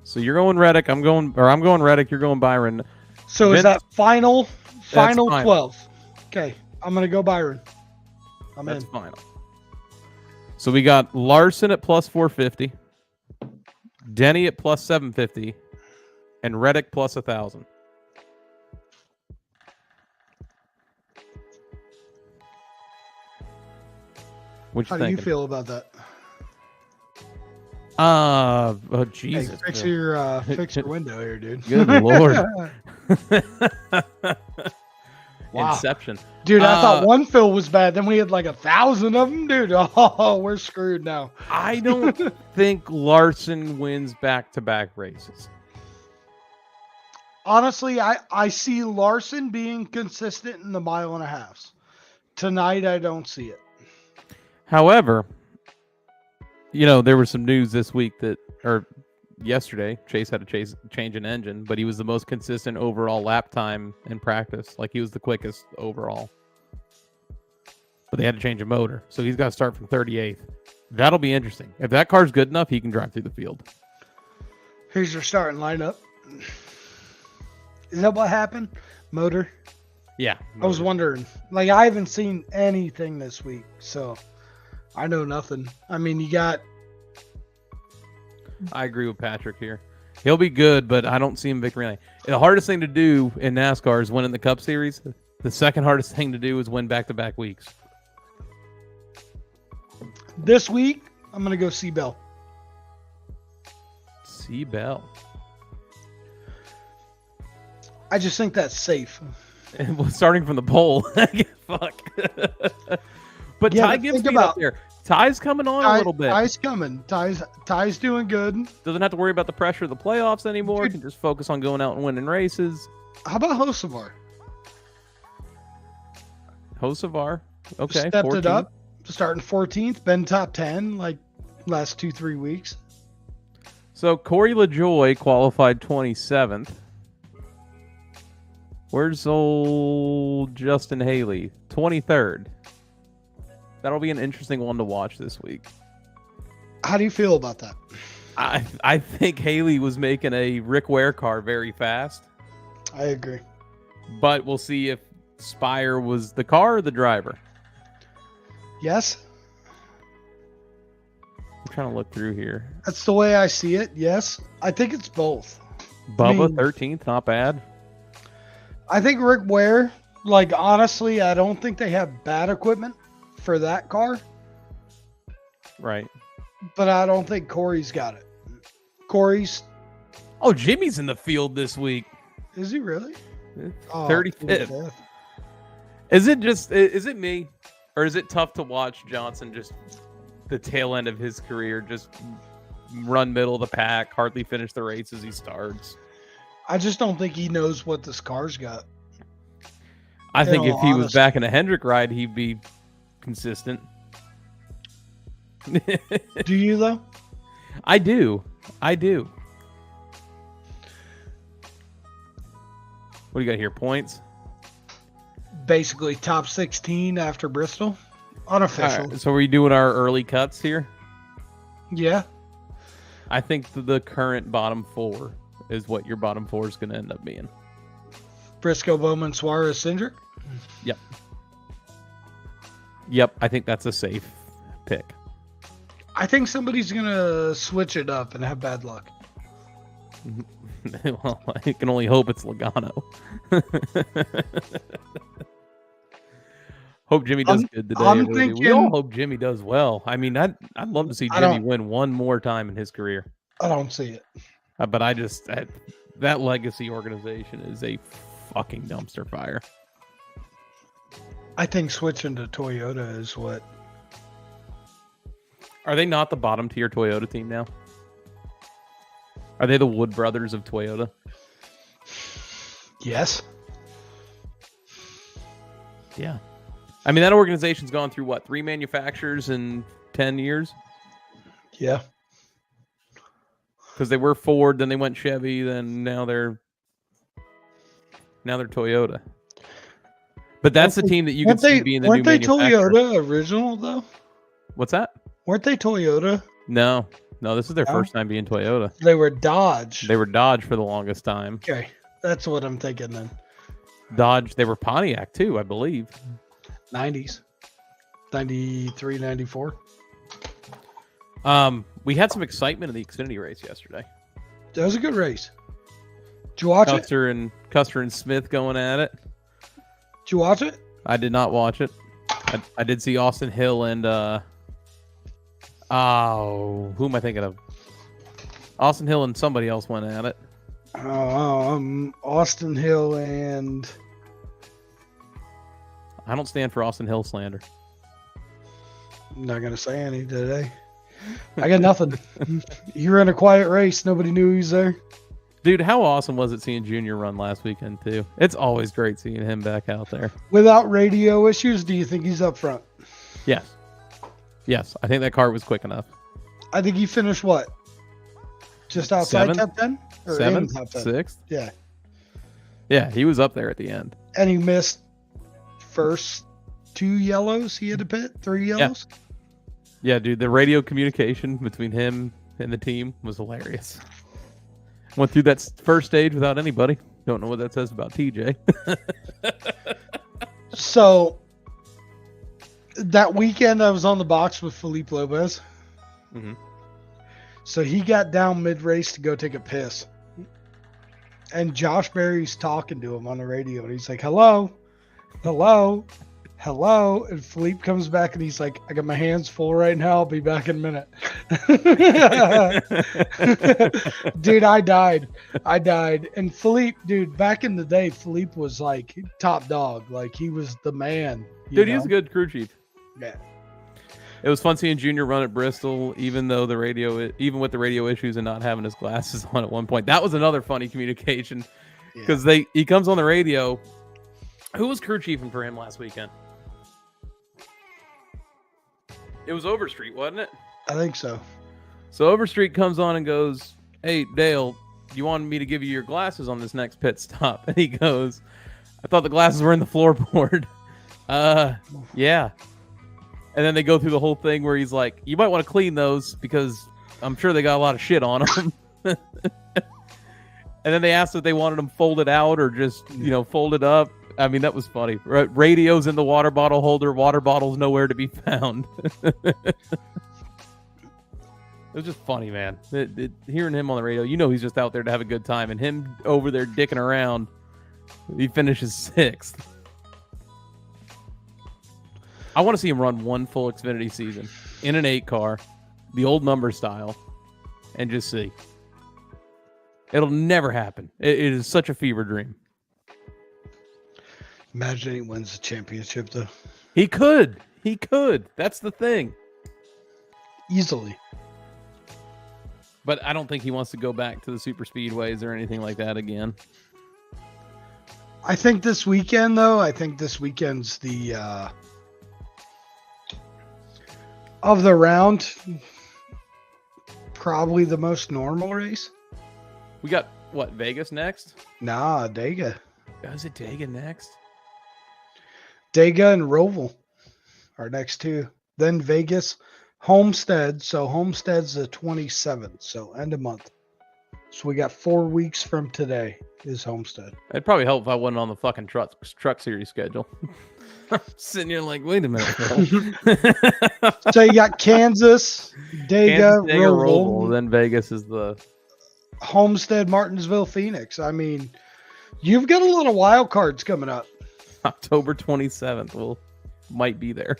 So you're going Reddick. I'm going Reddick. You're going Byron. So Vince, is that final 12? Okay, I'm gonna go Byron. That's final. So we got Larson at plus 450, Denny at plus 750, and Reddick plus 1,000. How do you feel about that? Oh Jesus! Hey, fix your window here, dude. Good Lord! Wow. Inception, dude. I thought one fill was bad. Then we had like 1,000 of them, dude. Oh, we're screwed now. I don't think Larson wins back-to-back races. Honestly, I see Larson being consistent in the 1.5 miles. Tonight, I don't see it. However, you know, there was some news this week or yesterday, Chase had to change an engine, but he was the most consistent overall lap time in practice. Like, he was the quickest overall. But they had to change a motor, so he's got to start from 38th. That'll be interesting. If that car's good enough, he can drive through the field. Here's your starting lineup. Is that what happened? Motor? Yeah. Motor. I was wondering. Like, I haven't seen anything this week, so I know nothing. I mean, you got... I agree with Patrick here. He'll be good, but I don't see him victory lane. The hardest thing to do in NASCAR is winning the Cup Series. The second hardest thing to do is win back-to-back weeks. This week, I'm going to go C-Bell. C-Bell. I just think that's safe. Starting from the pole. Fuck. But Yeah, Ty but Gibbs think being about- up there. Ty's coming on a little bit. Ty's coming. Ty's doing good. Doesn't have to worry about the pressure of the playoffs anymore. Dude. Can just focus on going out and winning races. How about Hocevar? Hocevar, okay, Stepped 14. it up, starting 14th, been top 10 like last 2-3 weeks. So Corey LaJoy qualified 27th. Where's old Justin Haley? 23rd. That'll be an interesting one to watch this week. How do you feel about that? I think Haley was making a Rick Ware car very fast, I agree. but we'll see if Spire was the car or the driver. Yes, I'm trying to look through here. that's the way I see it. Yes, I think it's both. Bubba, mean- 13th, not bad. I think Rick Ware, like honestly, I don't think they have bad equipment for that car, Right. but I don't think Corey's got it. Corey's, Oh, Jimmy's in the field this week. is he really? Oh, 35th. Is it me, or is it tough to watch Johnson just the tail end of his career just run middle of the pack, hardly finish the races he starts? I just don't think he knows what this car's got. I think all if he was honesty. back in a Hendrick ride, he'd be consistent. Do you though? I do. What do you got here? Points? Basically top 16 after Bristol. Unofficial. All right, so are we doing our early cuts here? Yeah. I think the current bottom four is what your bottom four is going to end up being. Briscoe, Bowman, Suarez, Cindric. Yep, I think that's a safe pick. I think somebody's going to switch it up and have bad luck. Well, I can only hope it's Logano. Hope Jimmy does good today. I'm everybody. We thinking- all hope Jimmy does well. I mean, I'd love to see I Jimmy don't- win one more time in his career. I don't see it. But that legacy organization is a fucking dumpster fire. I think switching to Toyota is what. Are they not the bottom tier Toyota team now? Are they the Wood brothers of Toyota? Yes. Yeah. I mean, that organization's gone through what, 3 manufacturers in 10 years? Yeah. Because they were Ford, then they went Chevy, then now they're Toyota. But that's the team that you can see being the new Weren't they manufacturer. Toyota original though? What's that? Weren't they Toyota? No, this is their No? first time being Toyota. They were Dodge. They were Dodge for the longest time. Okay, that's what I'm thinking then. Dodge, they were Pontiac too, I believe. 90s. 93, 94. We had some excitement in the Xfinity race yesterday. That was a good race. Did you watch it? Custer and Smith going at it. Did you watch it? I did not watch it. I did see Austin Hill and who am I thinking of? Austin Hill and somebody else went at it. Austin Hill and I don't stand for Austin Hill slander. I'm not gonna say any today. I got nothing. You ran a quiet race. Nobody knew he was there. Dude, how awesome was it seeing Junior run last weekend too? It's always great seeing him back out there. Without radio issues, do you think he's up front? Yes, I think that car was quick enough. I think he finished what? Just outside Seventh? top 10? Or in 7th, top 10? 6th. Yeah. He was up there at the end. And he missed first 2 yellows. He had to pit 3 yellows. Yeah, dude, the radio communication between him and the team was hilarious. Went through that first stage without anybody. Don't know what that says about TJ. So that weekend I was on the box with Felipe Lopez. Mhm. So he got down mid-race to go take a piss. And Josh Berry's talking to him on the radio. And he's like, hello, hello, hello. And Felipe comes back and he's like, I got my hands full right now. I'll be back in a minute. Dude, I died. And Felipe, dude, back in the day, Felipe was like top dog. Like he was the man. Dude, he's a good crew chief. Yeah. It was fun seeing Junior run at Bristol, even with the radio issues and not having his glasses on at one point. That was another funny communication because he comes on the radio. Who was crew chiefing for him last weekend? It was Overstreet, wasn't it? I think so. So Overstreet comes on and goes, "Hey, Dale, you wanted me to give you your glasses on this next pit stop?" And he goes, "I thought the glasses were in the floorboard." Yeah. And then they go through the whole thing where he's like, "You might want to clean those because I'm sure they got a lot of shit on them." And then they asked if they wanted them folded out or just, folded up. I mean, that was funny. Radio's in the water bottle holder. Water bottle's nowhere to be found. It was just funny, man. Hearing him on the radio, he's just out there to have a good time. And him over there dicking around, he finishes 6th. I want to see him run one full Xfinity season in an 8 car, the old number style, and just see. It'll never happen. It is such a fever dream. Imagine he wins the championship, though. He could. That's the thing. Easily. But I don't think he wants to go back to the super speedways or anything like that again. I think this weekend, though, weekend's the of the round, probably the most normal race. We got, Vegas next? Nah, Dega. Is it Dega next? Dega and Roval are next 2. Then Vegas, Homestead. So Homestead's the 27th, so end of month. So we got 4 weeks from today is Homestead. It'd probably help if I wasn't on the fucking truck series schedule. Sitting here like, wait a minute. So you got Kansas, Dega, Roval. Then Vegas is the Homestead, Martinsville, Phoenix. I mean, you've got a lot of wild cards coming up. October 27th. Might be there.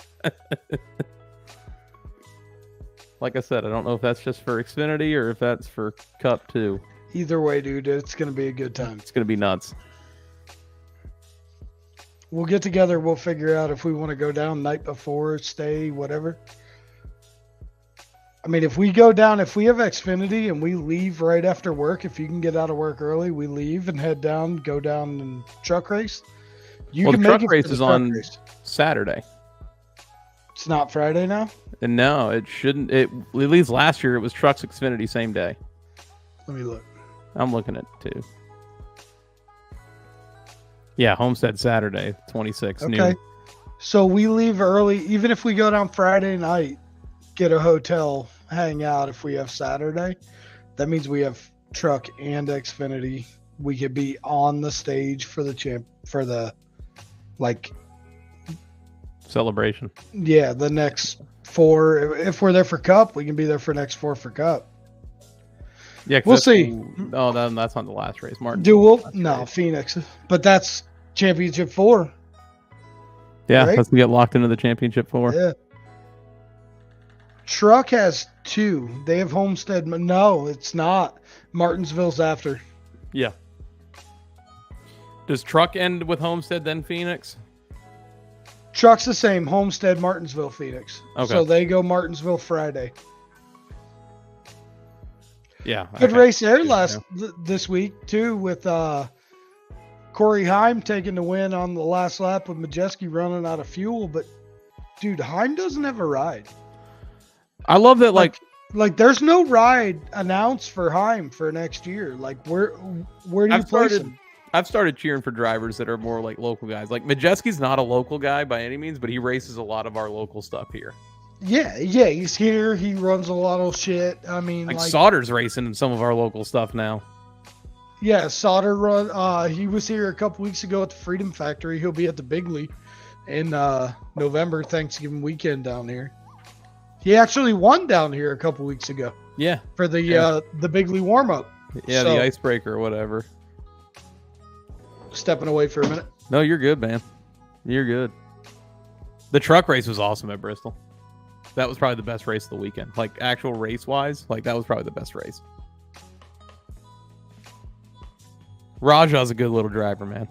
Like I said, I don't know if that's just for Xfinity or if that's for Cup too. Either way, dude, it's going to be a good time. It's going to be nuts. We'll get together. We'll figure out if we want to go down night before, stay, whatever. I mean, if we go down, if we have Xfinity and we leave right after work, if you can get out of work early, we leave and head down, go down and truck race. The truck race is on Saturday. It's not Friday now? And no, it shouldn't. At least last year, it was Trucks Xfinity same day. Let me look. I'm looking at it too. Yeah, Homestead Saturday, 26. Okay. Noon. So we leave early, even if we go down Friday night, get a hotel, hang out if we have Saturday. That means we have truck and Xfinity. We could be on the stage for the celebration. Yeah, the next 4. If we're there for Cup, we can be there for next 4 for Cup. Yeah, we'll see. That's not the last race, Martin. Phoenix, but that's championship 4. Yeah, right? Let's get locked into the championship 4. Yeah. Truck has 2. They have Homestead. No, it's not. Martinsville's after. Yeah. Does Truck end with Homestead then Phoenix? Truck's the same. Homestead, Martinsville, Phoenix. Okay. So they go Martinsville Friday. Yeah. Good race there this week too, with Corey Heim taking the win on the last lap with Majeski running out of fuel. But dude, Heim doesn't have a ride. I love that. Like there's no ride announced for Heim for next year. Like where do you place him? I've started cheering for drivers that are more like local guys. Like Majeski's not a local guy by any means, but he races a lot of our local stuff here. Yeah, he's here. He runs a lot of shit. I mean, like Sauter's racing in some of our local stuff now. Yeah, Sauter run. He was here a couple weeks ago at the Freedom Factory. He'll be at the Bigley in November, Thanksgiving weekend down here. He actually won down here a couple weeks ago. Yeah, for the Bigley warm up. Yeah, the icebreaker or whatever. Stepping away for a minute. No, you're good, man. You're good. The truck race was awesome at Bristol. That was probably the best race of the weekend. Like actual race wise, that was probably the best race. Raja's a good little driver, man.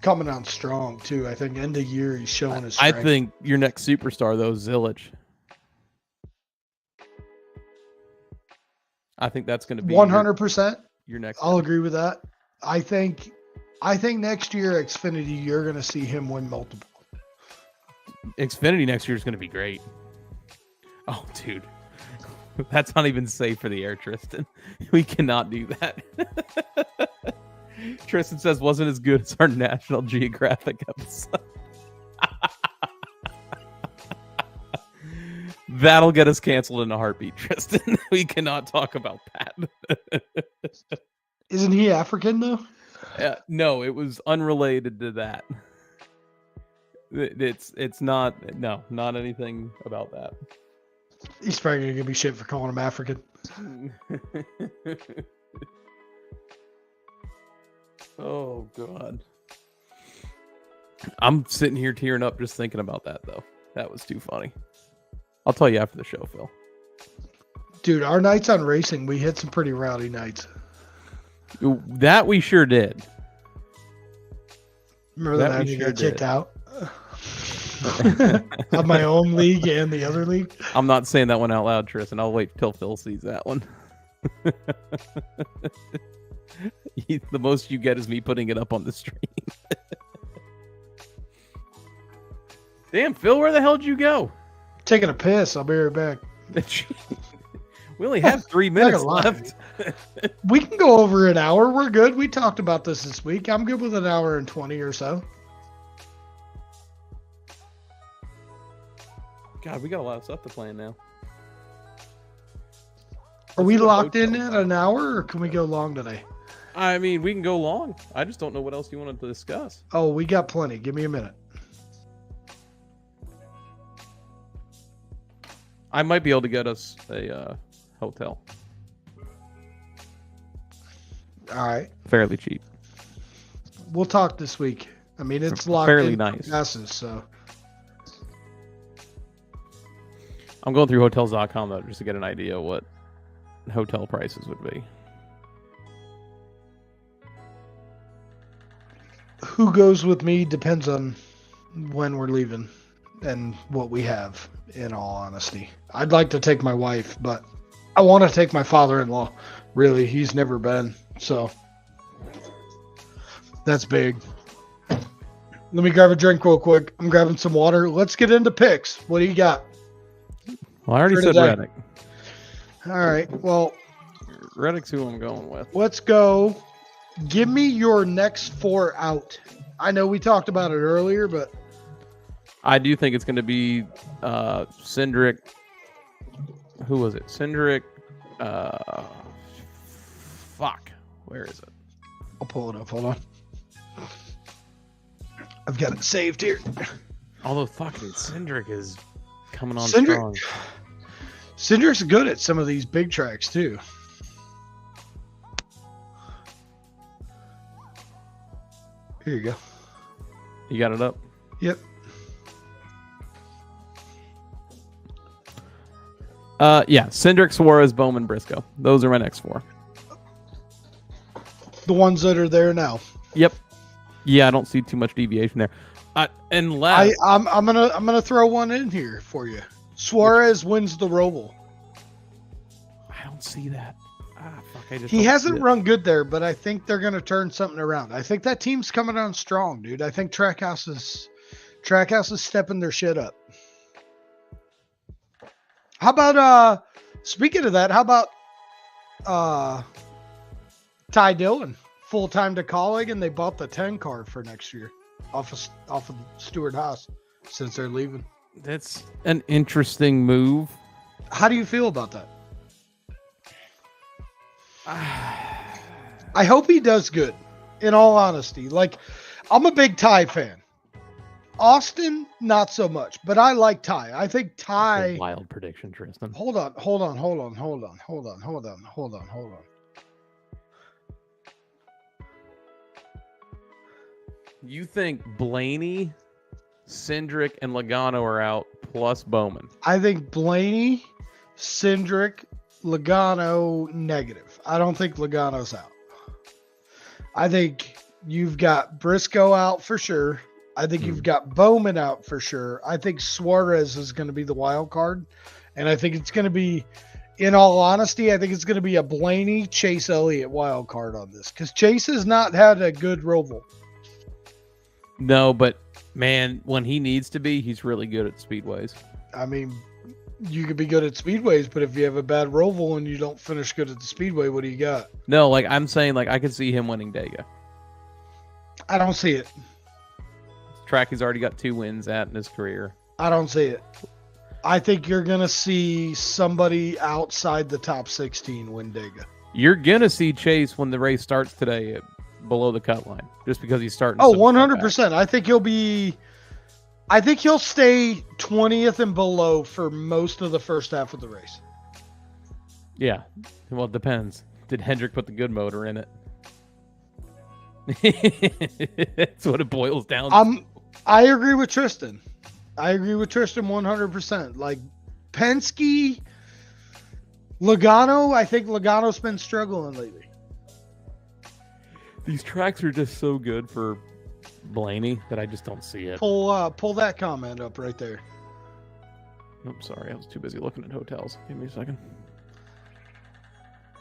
coming on strong too. I think end of year he's showing his I strength. think your next superstar though is Zilich. I think that's going to be 100%. your next. I'll guy. agree with that. I think next year Xfinity you're going to see him win multiple. Xfinity next year is going to be great. Oh, dude. That's not even safe for the air, Tristan. We cannot do that. Tristan says wasn't as good as our National Geographic episode. That'll get us canceled in a heartbeat, Tristan. We cannot talk about that. Isn't he African though? No, it was unrelated to that. It's not anything about that. He's probably going to give me shit for calling him African. Oh God. I'm sitting here tearing up just thinking about that though. That was too funny. I'll tell you after the show, Phil. Dude, our nights on racing, we hit some pretty rowdy nights. That we sure did. Remember That that we I sure got kicked did. out of my own league and the other league? I'm not saying that one out loud, Tristan. I'll wait till Phil sees that one. The most you get is me putting it up on the stream. Damn, Phil, where the hell did you go? Taking a piss. I'll be right back. We only have 3 minutes left. We can go over an hour. We're good. We talked about this week. I'm good with an hour and 20 or so. God, we got a lot of stuff to plan now. Are we Let's do a locked in hotel at an hour or can we go long today? I mean, we can go long. I just don't know what else you wanted to discuss. Oh, we got plenty. Give me a minute. I might be able to get us a hotel. All right. Fairly cheap. We'll talk this week. I mean, it's locked Fairly in nice. passes, so. I'm going through hotels.com though just to get an idea what hotel prices would be. Who goes with me depends on when we're leaving and what we have, in all honesty. I'd like to take my wife, but I want to take my father-in-law. Really, he's never been, so that's big. Let me grab a drink real quick. I'm grabbing some water. Let's get into picks. What do you got? Well, I already For said today. Reddick. All right, well, Reddick's who I'm going with. let's go. Give me your next 4 out. I know we talked about it earlier, but I do think it's going to be Cindric. Who was it? Cindric. Fuck. Where is it? I'll pull it up. Hold on. I've got it saved here. Although, fuck it, Cindric is coming on Cindric- strong. Cindric's good at some of these big tracks, too. Here you go. You got it up? Yep. Yeah, Cindric, Suarez, Bowman, Briscoe. Those are my next 4. The ones that are there now. Yep. Yeah, I don't see too much deviation there. Unless I'm gonna throw one in here for you. Suarez wins the Roval. I don't see that. Fuck, I just He don't hasn't see it. run good there, but I think they're gonna turn something around. I think that team's coming on strong, dude. I think Trackhouse is stepping their shit up. How about speaking of that, how about Ty Dillon, full time to colleague, and they bought the 10 car for next year off of Stuart Haas since they're leaving. That's an interesting move. How do you feel about that? I hope he does good, in all honesty. Like, I'm a big Ty fan. Austin, not so much, but I like Ty. I think That's Ty. a wild prediction, Tristan. Hold on. You think Blaney, Cindric, and Logano are out plus Bowman? I think Blaney, Cindric, Logano, negative. I don't think Logano's out. I think You've got Briscoe out for sure. I think you've got Bowman out for sure. I think Suarez is going to be the wild card. And I think it's going to be, in all honesty, I think it's going to be a Blaney, Chase Elliott wild card on this. Because Chase has not had a good roval. No, but man, when he needs to be, he's really good at speedways. I mean, you could be good at speedways, but if you have a bad roval and you don't finish good at the speedway, what do you got? No, like I'm saying, like I could see him winning Dega. I don't see it. Track he's already got 2 wins at in his career. I don't see it. I think you're going to see somebody outside the top 16 win Dega. You're going to see Chase when the race starts today below the cut line, just because he's starting. Oh, 100%. I think he'll stay 20th and below for most of the first half of the race. Yeah. Well, it depends. Did Hendrick put the good motor in it? That's what it boils down to. I agree with Tristan. 100%. Like Penske, Logano, I think Logano's been struggling lately. These tracks are just so good for Blaney that I just don't see it. Pull that comment up right there. I'm sorry, I was too busy looking at hotels. Give me a second.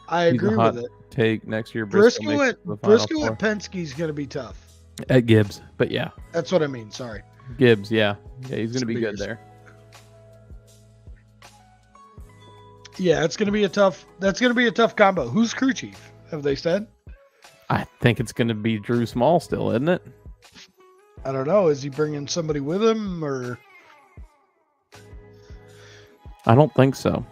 I agree with it. Take next year. Briscoe at Penske is going to be tough. At Gibbs, but yeah. That's what I mean. Sorry. Gibbs, yeah. Yeah, he's going to be good there. Yeah, that's going to be a tough combo. Who's crew chief? Have they said? I think it's going to be Drew Small still, isn't it? I don't know. Is he bringing somebody with him or? I don't think so.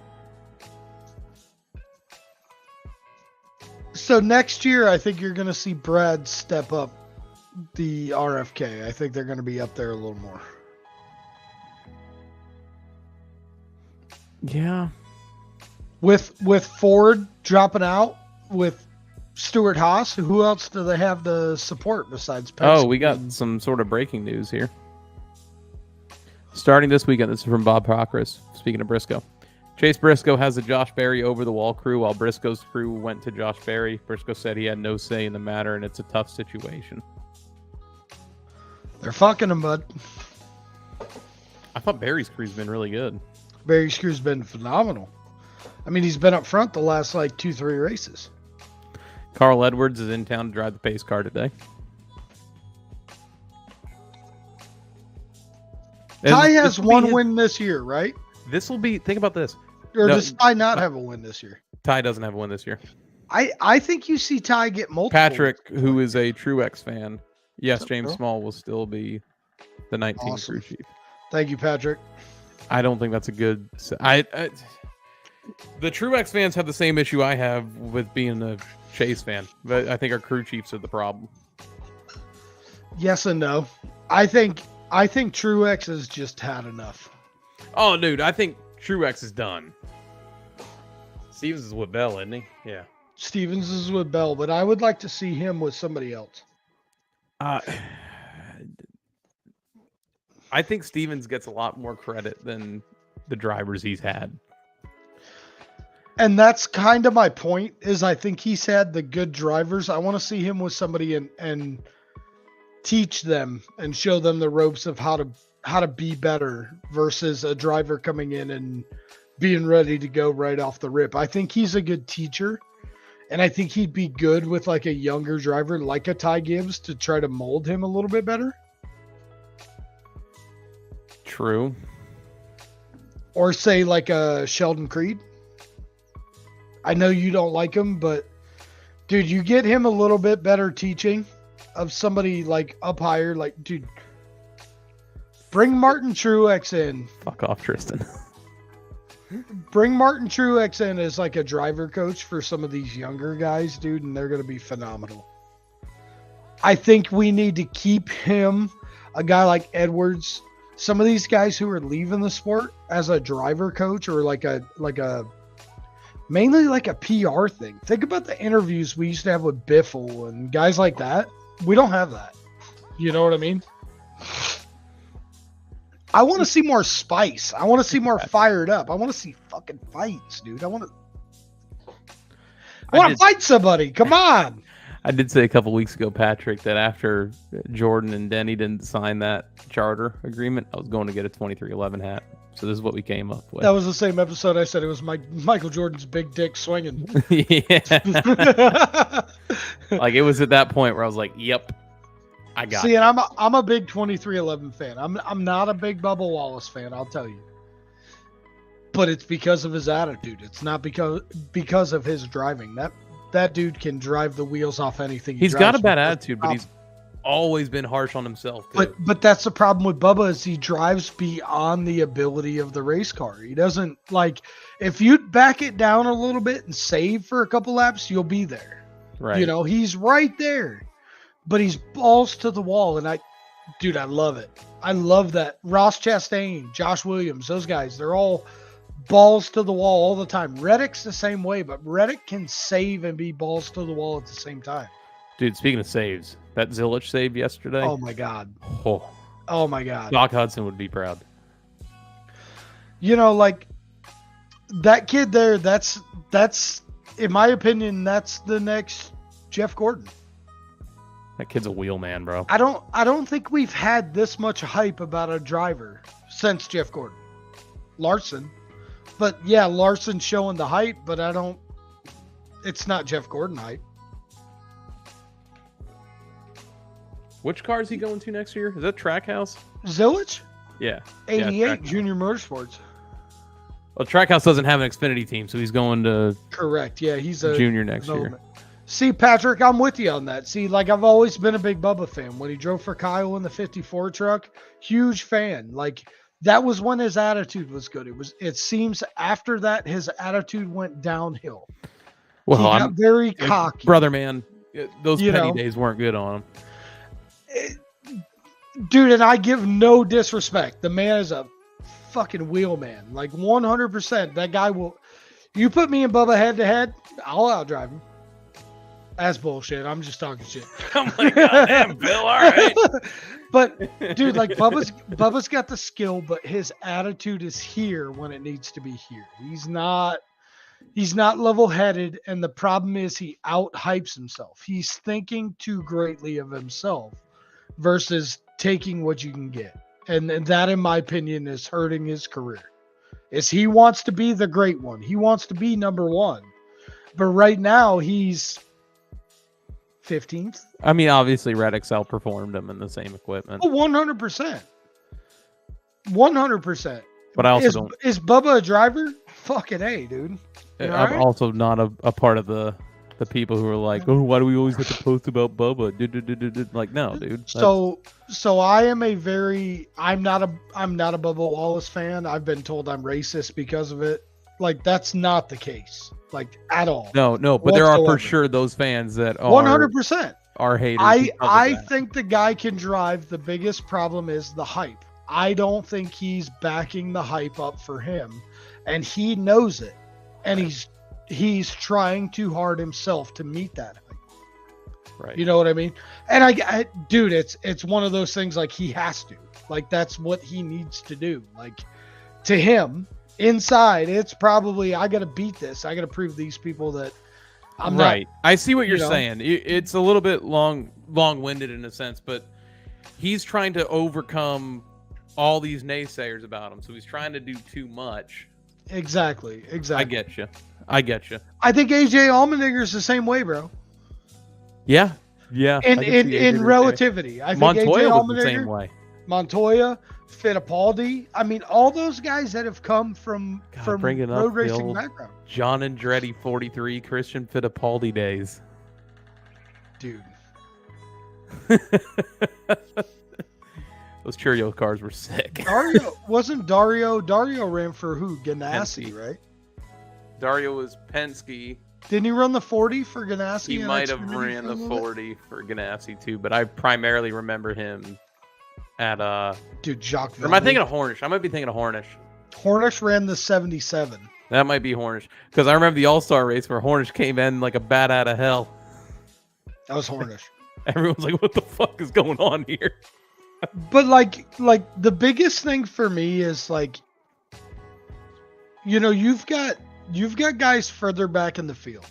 So next year, I think you're going to see Brad step up the RFK. I think they're going to be up there a little more. Yeah. With Ford dropping out, with Stuart Haas, who else do they have to support besides Penske? Oh, we got some sort of breaking news here. Starting this weekend, this is from Bob Procris, speaking of Briscoe. Chase Briscoe has the Josh Berry over-the-wall crew, while Briscoe's crew went to Josh Berry. Briscoe said he had no say in the matter, and it's a tough situation. They're fucking him, bud. I thought Berry's crew's been really good. Berry's crew's been phenomenal. I mean, he's been up front the last, 2-3 races. Carl Edwards is in town to drive the pace car today. Ty has one win this year, right? This will be, think about this. Or does Ty not have a win this year? Ty doesn't have a win this year. I think you see Ty get multiple. Patrick, who is a Truex fan, yes, James Small will still be the 19 crew chief. Thank you, Patrick. I don't think that's a good. The Truex fans have the same issue I have with being a Chase fan, but I think our crew chiefs are the problem. Yes and no. I think Truex has just had enough. Oh, dude, I think Truex is done. Stevens is with Bell, isn't he? Yeah. Stevens is with Bell, but I would like to see him with somebody else. I think Stevens gets a lot more credit than the drivers he's had. And that's kind of my point, is I think he's had the good drivers. I want to see him with somebody and teach them and show them the ropes of how to be better versus a driver coming in and being ready to go right off the rip. I think he's a good teacher, and I think he'd be good with a younger driver like a Ty Gibbs to try to mold him a little bit better. True. Or say a Sheldon Creed. I know you don't like him, but dude, you get him a little bit better teaching of somebody up higher. Dude, bring Martin Truex in. Fuck off, Tristan. Bring Martin Truex in as a driver coach for some of these younger guys, dude, and they're going to be phenomenal. I think we need to keep him, a guy like Edwards, some of these guys who are leaving the sport, as a driver coach or mainly a PR thing. Think about the interviews we used to have with Biffle and guys like that. We don't have that. You know what I mean? I want to see more spice. I want to see more fired up. I want to see fucking fights, dude. I want to fight somebody. Come on. I did say a couple weeks ago, Patrick, that after Jordan and Denny didn't sign that charter agreement, I was going to get a 2311 hat. So this is what we came up with. That was the same episode I said it was Michael Jordan's big dick swinging. Yeah. Like it was at that point where I was like, "Yep, I got." See, and I'm a big 2311 fan. I'm not a big Bubba Wallace fan, I'll tell you. But it's because of his attitude. It's not because of his driving. That dude can drive the wheels off anything. He's got a bad attitude, but he's always been harsh on himself too. But that's the problem with Bubba is he drives beyond the ability of the race car. He doesn't like if you back it down a little bit and save for a couple laps, you'll be there. Right. You know, he's right there. But he's balls to the wall, and I love it. I love that. Ross Chastain, Josh Williams, those guys, they're all balls to the wall all the time. Reddick's the same way, but Reddick can save and be balls to the wall at the same time. Dude, speaking of saves, that Zilich save yesterday. Oh my God. Oh my God. Doc Hudson would be proud. You know, like that kid there, that's in my opinion, that's the next Jeff Gordon. That kid's a wheel man, bro. I don't think we've had this much hype about a driver since Jeff Gordon. Larson. But yeah, Larson's showing the hype, but it's not Jeff Gordon hype. Which car is he going to next year? Is that Trackhouse? Zilich? Yeah. 88 yeah, Junior Motorsports. Well, Trackhouse doesn't have an Xfinity team, so he's going to Correct. Yeah, he's a junior next year. See, Patrick, I'm with you on that. See, like I've always been a big Bubba fan. When he drove for Kyle in the 54 truck, huge fan. Like that was when his attitude was good. It seems after that his attitude went downhill. Well, he got very cocky. Brother man, those penny days weren't good on him. Dude, and I give no disrespect. The man is a fucking wheel man. Like 100%. That guy will. You put me and Bubba head to head, I'll outdrive him. That's bullshit. I'm just talking shit. I'm like, goddamn, Bill, all right. But dude, like Bubba's got the skill, but his attitude is here when it needs to be here. He's not level-headed, and the problem is he out-hypes himself. He's thinking too greatly of himself versus taking what you can get. And that, in my opinion, is hurting his career. Is he wants to be the great one. He wants to be number one. But right now, he's 15th. I mean, obviously, Reddick's outperformed him in the same equipment. Oh, 100%. 100%. But I also don't. Is Bubba a driver? Fucking A, dude. I'm also not a part of the people who are like, oh, why do we always have to post about Bubba? Like, no, dude. So I am I'm not a Bubba Wallace fan. I've been told I'm racist because of it. Like, that's not the case. Like, at all. No, but there are for sure those fans that are 100% are haters. I think the guy can drive. The biggest problem is the hype. I don't think he's backing the hype up for him, and he knows it, and he's trying too hard himself to meet that hype. Right. You know what I mean? And dude, it's one of those things like he has to. Like that's what he needs to do. Like to him, inside, it's probably I got to beat this. I got to prove these people that I'm right. Not, I see what you're saying. It's a little bit long-winded in a sense, but he's trying to overcome all these naysayers about him. So he's trying to do too much. Exactly. I get you. I think AJ Allmendigger's the same way, bro. Yeah. In relativity, I think Montoya AJ was the same way. Montoya, Fittipaldi. I mean, all those guys that have come from road racing background. John Andretti 43, Christian Fittipaldi days. Dude. Those Cheerio cars were sick. Dario ran for who? Ganassi, right? Dario was Penske. Didn't he run the 40 for Ganassi? He might have ran the 40 for Ganassi too, but I primarily remember him at Jacques. Or am I thinking of Hornish? I might be thinking of Hornish. Hornish ran the 77. That might be Hornish because I remember the All-Star race where Hornish came in like a bat out of hell. That was Hornish. Everyone's like, "What the fuck is going on here?" But like the biggest thing for me is like, you know, you've got guys further back in the field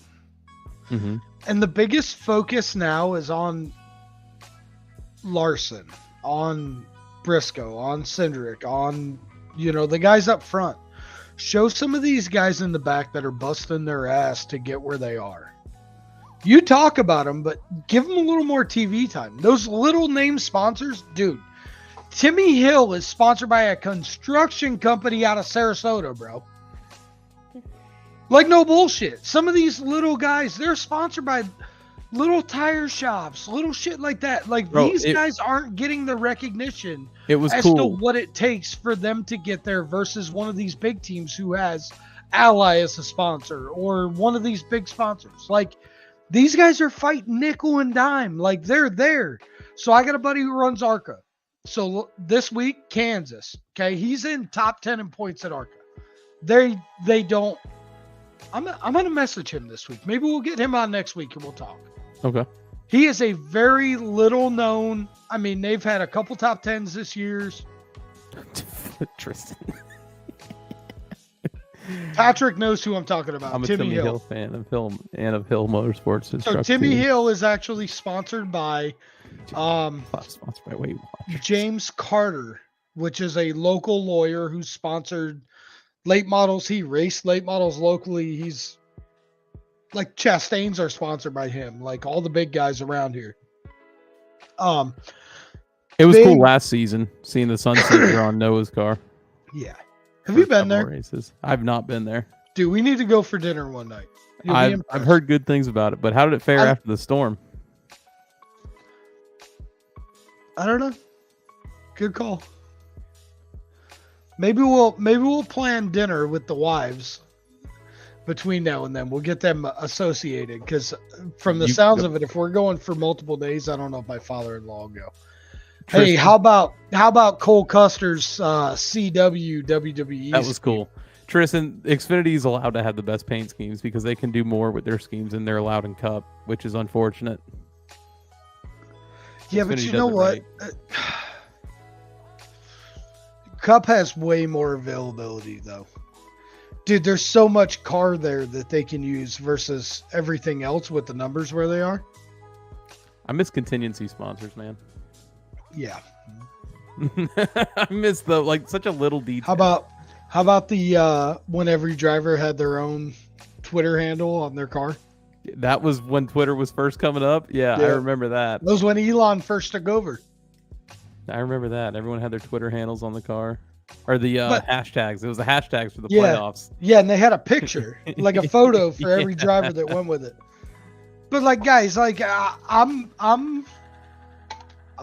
Mm-hmm. And the biggest focus now is on Larson, on Briscoe, on Cindric, on, the guys up front. Show some of these guys in the back that are busting their ass to get where they are. You talk about them, but give them a little more TV time. Those little name sponsors, dude. Timmy Hill is sponsored by a construction company out of Sarasota, bro. Like, no bullshit. Some of these little guys, they're sponsored by little tire shops, little shit like that. Like, bro, these guys aren't getting the recognition as to what it takes for them to get there versus one of these big teams who has Ally as a sponsor or one of these big sponsors. Like, these guys are fighting nickel and dime. Like, they're there. So I got a buddy who runs ARCA. So this week, Kansas. Okay, he's in top 10 in points at ARCA. They don't. I'm gonna message him this week. Maybe we'll get him on next week and we'll talk. Okay. He is a very little known. I mean, they've had a couple top 10s this year. Tristan. Patrick knows who I'm talking about. I'm a Timmy Hill fan of Hill and of Hill Motorsports. So Timmy Hill is actually sponsored by James Carter, which is a local lawyer who's sponsored late models. He raced late models locally. He's like Chastains are sponsored by him. Like all the big guys around here. It was cool last season seeing the Sunseeker on Noah's car. Yeah. Have you been there? Races. I've not been there. Dude, we need to go for dinner one night. I've heard good things about it, but how did it fare after the storm? I don't know. Good call. Maybe we'll plan dinner with the wives between now and then. We'll get them associated because from the sounds of it, if we're going for multiple days, I don't know if my father-in-law will go. Tristan. Hey, how about Cole Custer's CW WWE? That was cool. Tristan, Xfinity is allowed to have the best paint schemes because they can do more with their schemes than they're allowed in Cup, which is unfortunate. Yeah, but you know what? Cup has way more availability, though. Dude, there's so much car there that they can use versus everything else with the numbers where they are. I miss contingency sponsors, man. Yeah. I miss such a little detail. How about the when every driver had their own Twitter handle on their car? That was when Twitter was first coming up. Yeah, I remember that. That was when Elon first took over. I remember that. Everyone had their Twitter handles on the car. Or the hashtags. It was the hashtags for the playoffs. Yeah, and they had a picture, like a photo for every driver that went with it. But like, guys, like I'm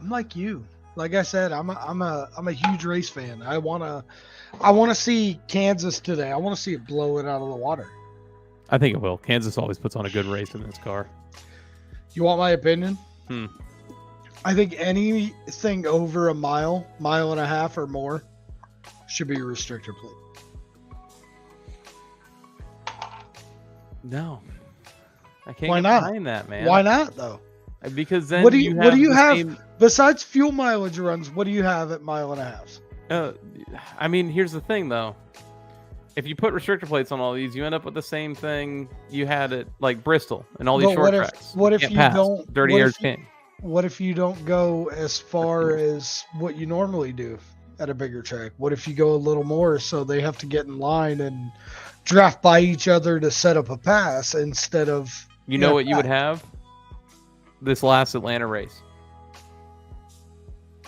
like you. Like I said, I'm a huge race fan. I wanna see Kansas today. I want to see it blow it out of the water. I think it will. Kansas always puts on a good race in this car. You want my opinion? I think anything over a mile and a half or more should be a restrictor plate. No. I can't Why get not? behind that, man. Why not, though? Because then what do you have same... besides fuel mileage runs? What do you have at mile and a half? I mean, here's the thing, though. If you put restrictor plates on all these, you end up with the same thing you had at like Bristol and all these short tracks. What if you don't? Dirty Air King. What if you don't go as far as what you normally do at a bigger track? What if you go a little more so they have to get in line and draft by each other to set up a pass instead of... You know what you would have? This last Atlanta race.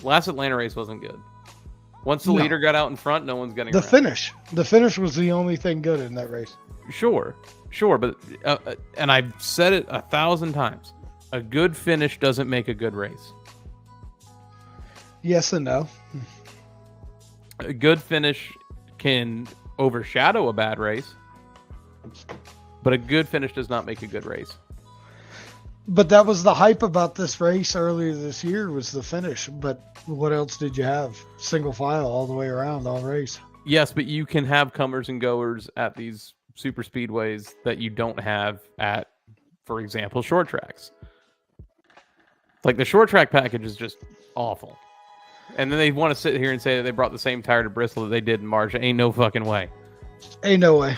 Last Atlanta race wasn't good. Once the leader got out in front, no one's getting the around. finish. The finish was the only thing good in that race. Sure, but and I've said it 1,000 times. A good finish doesn't make a good race. Yes and no. A good finish can overshadow a bad race, but a good finish does not make a good race. But that was the hype about this race earlier this year was the finish. But what else did you have? Single file all the way around all race. Yes, but you can have comers and goers at these super speedways that you don't have at, for example, short tracks. Like the short track package is just awful. And then they want to sit here and say that they brought the same tire to Bristol that they did in March. Ain't no fucking way. Ain't no way.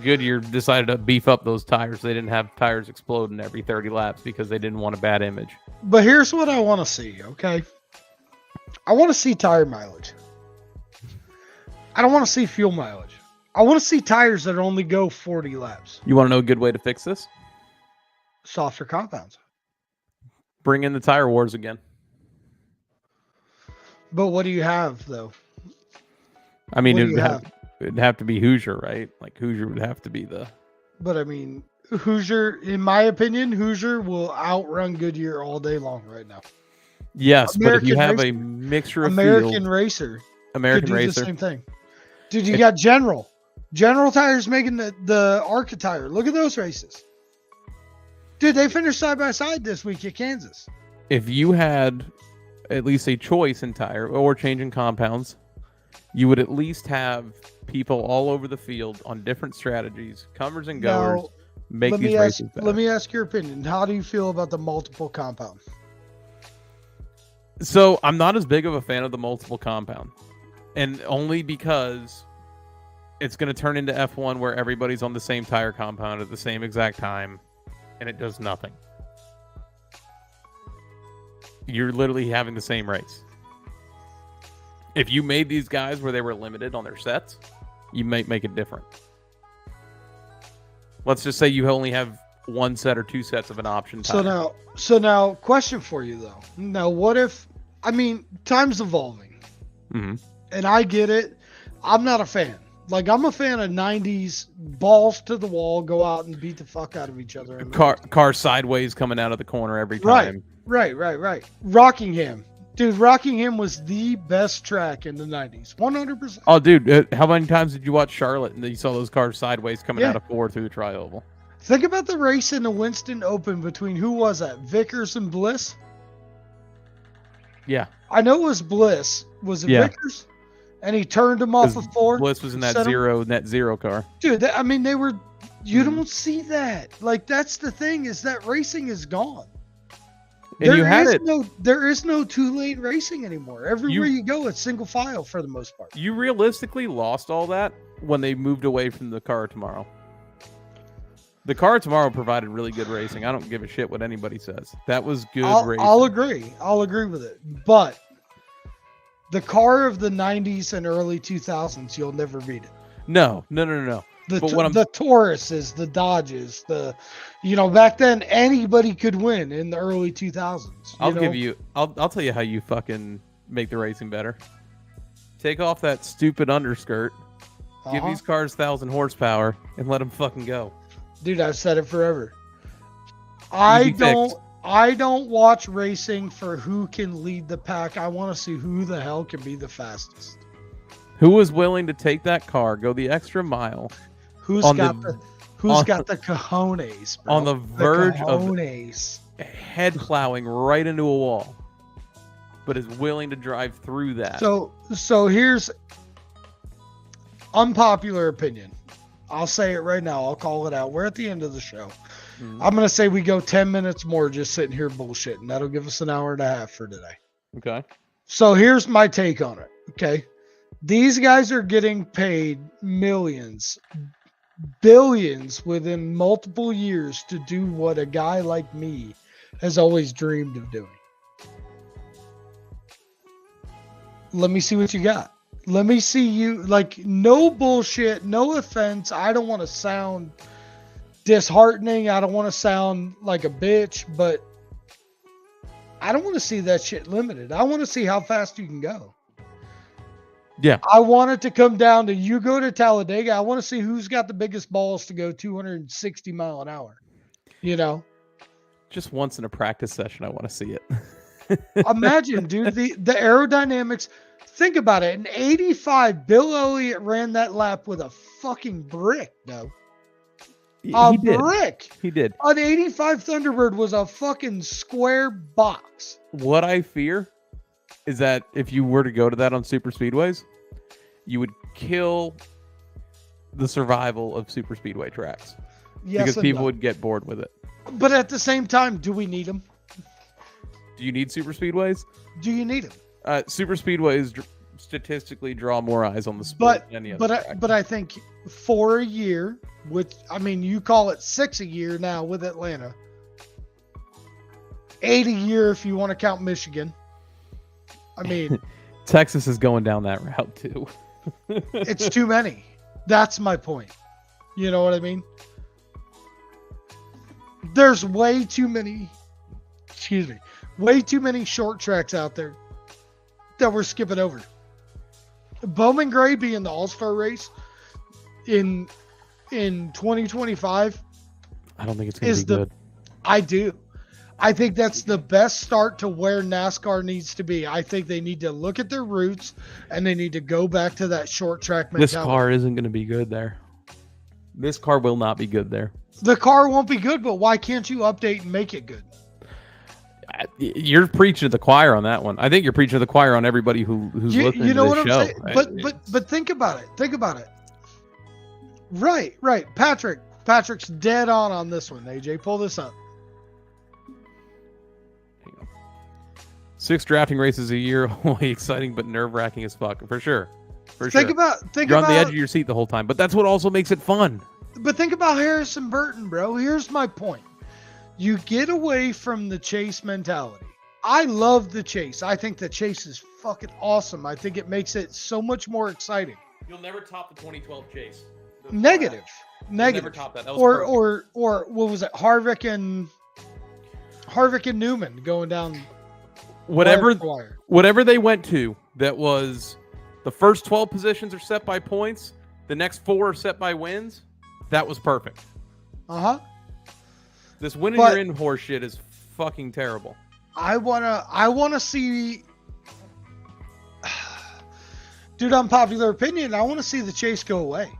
Goodyear decided to beef up those tires. They didn't have tires exploding every 30 laps because they didn't want a bad image. But here's what I want to see, okay? I want to see tire mileage. I don't want to see fuel mileage. I want to see tires that only go 40 laps. You want to know a good way to fix this? Softer compounds. Bring in the tire wars again. But what do you have, though? I mean, What do you have? it'd have to be Hoosier, right? Like Hoosier would have to be the... But I mean, Hoosier, in my opinion, Hoosier will outrun Goodyear all day long right now. Yes, but if you American have Racer- a mixture of American field, Racer American could do Racer, the same thing. Dude, you got General. General Tires making the ARCA tire. Look at those races. Dude, they finished side by side this week at Kansas. if you had at least a choice in tire or changing compounds, you would at least have people all over the field on different strategies, comers and goers, Now, make these races better. let me ask your opinion. How do you feel about the multiple compound? So I'm not as big of a fan of the multiple compound, and only because it's going to turn into F1 where everybody's on the same tire compound at the same exact time, and it does nothing. You're literally having the same race. If you made these guys where they were limited on their sets, you might make it different. Let's just say you only have one set or two sets of an option tire. So now, question for you though. Now, what if? I mean, time's evolving, and I get it. I'm not a fan. Like, I'm a fan of 90s balls to the wall, go out and beat the fuck out of each other. Car sideways coming out of the corner every time. Right. Rockingham. Dude, Rockingham was the best track in the 90s. 100%. Oh, dude, how many times did you watch Charlotte and you saw those cars sideways coming out of four through the tri-oval? Think about the race in the Winston Open between, who was that? Vickers and Bliss? Yeah. I know it was Bliss. Was it Vickers? And he turned him off of four. Bliss was in that net zero car. Dude, they were, you don't see that. Like, that's the thing, is that racing is gone. And There is no two-lane racing anymore. Everywhere you go, it's single file for the most part. You realistically lost all that when they moved away from the car tomorrow. The car tomorrow provided really good racing. I don't give a shit what anybody says. That was good racing. I'll agree with it. But the car of the 90s and early 2000s, you'll never beat it. No. The Tauruses, the Dodges, back then anybody could win in the early 2000s. I'll tell you how you fucking make the racing better. Take off that stupid underskirt, give these cars 1,000 horsepower, and let them fucking go. Dude, I've said it forever. I don't watch racing for who can lead the pack. I want to see who the hell can be the fastest. Who was willing to take that car, go the extra mile? Who's got the cojones, bro? On the verge of head plowing right into a wall, but is willing to drive through that. So here's unpopular opinion. I'll say it right now. I'll call it out. We're at the end of the show. I'm going to say we go 10 minutes more just sitting here bullshitting. That'll give us an hour and a half for today. Okay. So here's my take on it. Okay. These guys are getting paid millions, billions within multiple years to do what a guy like me has always dreamed of doing. Let me see what you got. Let me see you, like, no bullshit, no offense. I don't want to sound disheartening. I don't want to sound like a bitch, but I don't want to see that shit limited. I want to see how fast you can go. Yeah. I want it to come down to, you go to Talladega, I want to see who's got the biggest balls to go 260 mile an hour. Just once in a practice session, I want to see it. Imagine, dude, the aerodynamics. Think about it. In 85, Bill Elliott ran that lap with a fucking brick, though. Brick. He did. An 85 Thunderbird was a fucking square box. What I fear is that if you were to go to that on super speedways, you would kill the survival of super speedway tracks. Yes, because people would get bored with it. But at the same time, do we need them? Do you need super speedways? Do you need them? Super speedways statistically draw more eyes on the sport than any other track. But I think 4 a year you call it 6 a year now with Atlanta. 8 a year if you want to count Michigan. I mean, Texas is going down that route too. it's too many. That's my point. You know what I mean? There's way too many short tracks out there that we're skipping over. Bowman Gray being the All-Star race in 2025. I don't think it's going to be good. I do. I think that's the best start to where NASCAR needs to be. I think they need to look at their roots and they need to go back to that short track mentality. This car isn't going to be good there. This car will not be good there. The car won't be good, but why can't you update and make it good? You're preaching to the choir on that one. I think you're preaching to the choir on everybody who's listening to this show. Saying? But think about it. Think about it. Right. Patrick's dead on this one. AJ, pull this up. 6 drafting races a year, only exciting but nerve-wracking as fuck. For sure. Think you're about on the edge of your seat the whole time, but that's what also makes it fun. But think about Harrison Burton, bro. Here's my point. You get away from the chase mentality. I love the chase. I think the chase is fucking awesome. I think it makes it so much more exciting. You'll never top the 2012 chase. Negative. Never top that. That was or what was it? Harvick and Newman going down. Whatever they went to, that was the first 12 positions are set by points. The next 4 are set by wins. That was perfect. This winning you're in horse shit is fucking terrible. I wanna see, dude. Unpopular opinion. I want to see the chase go away.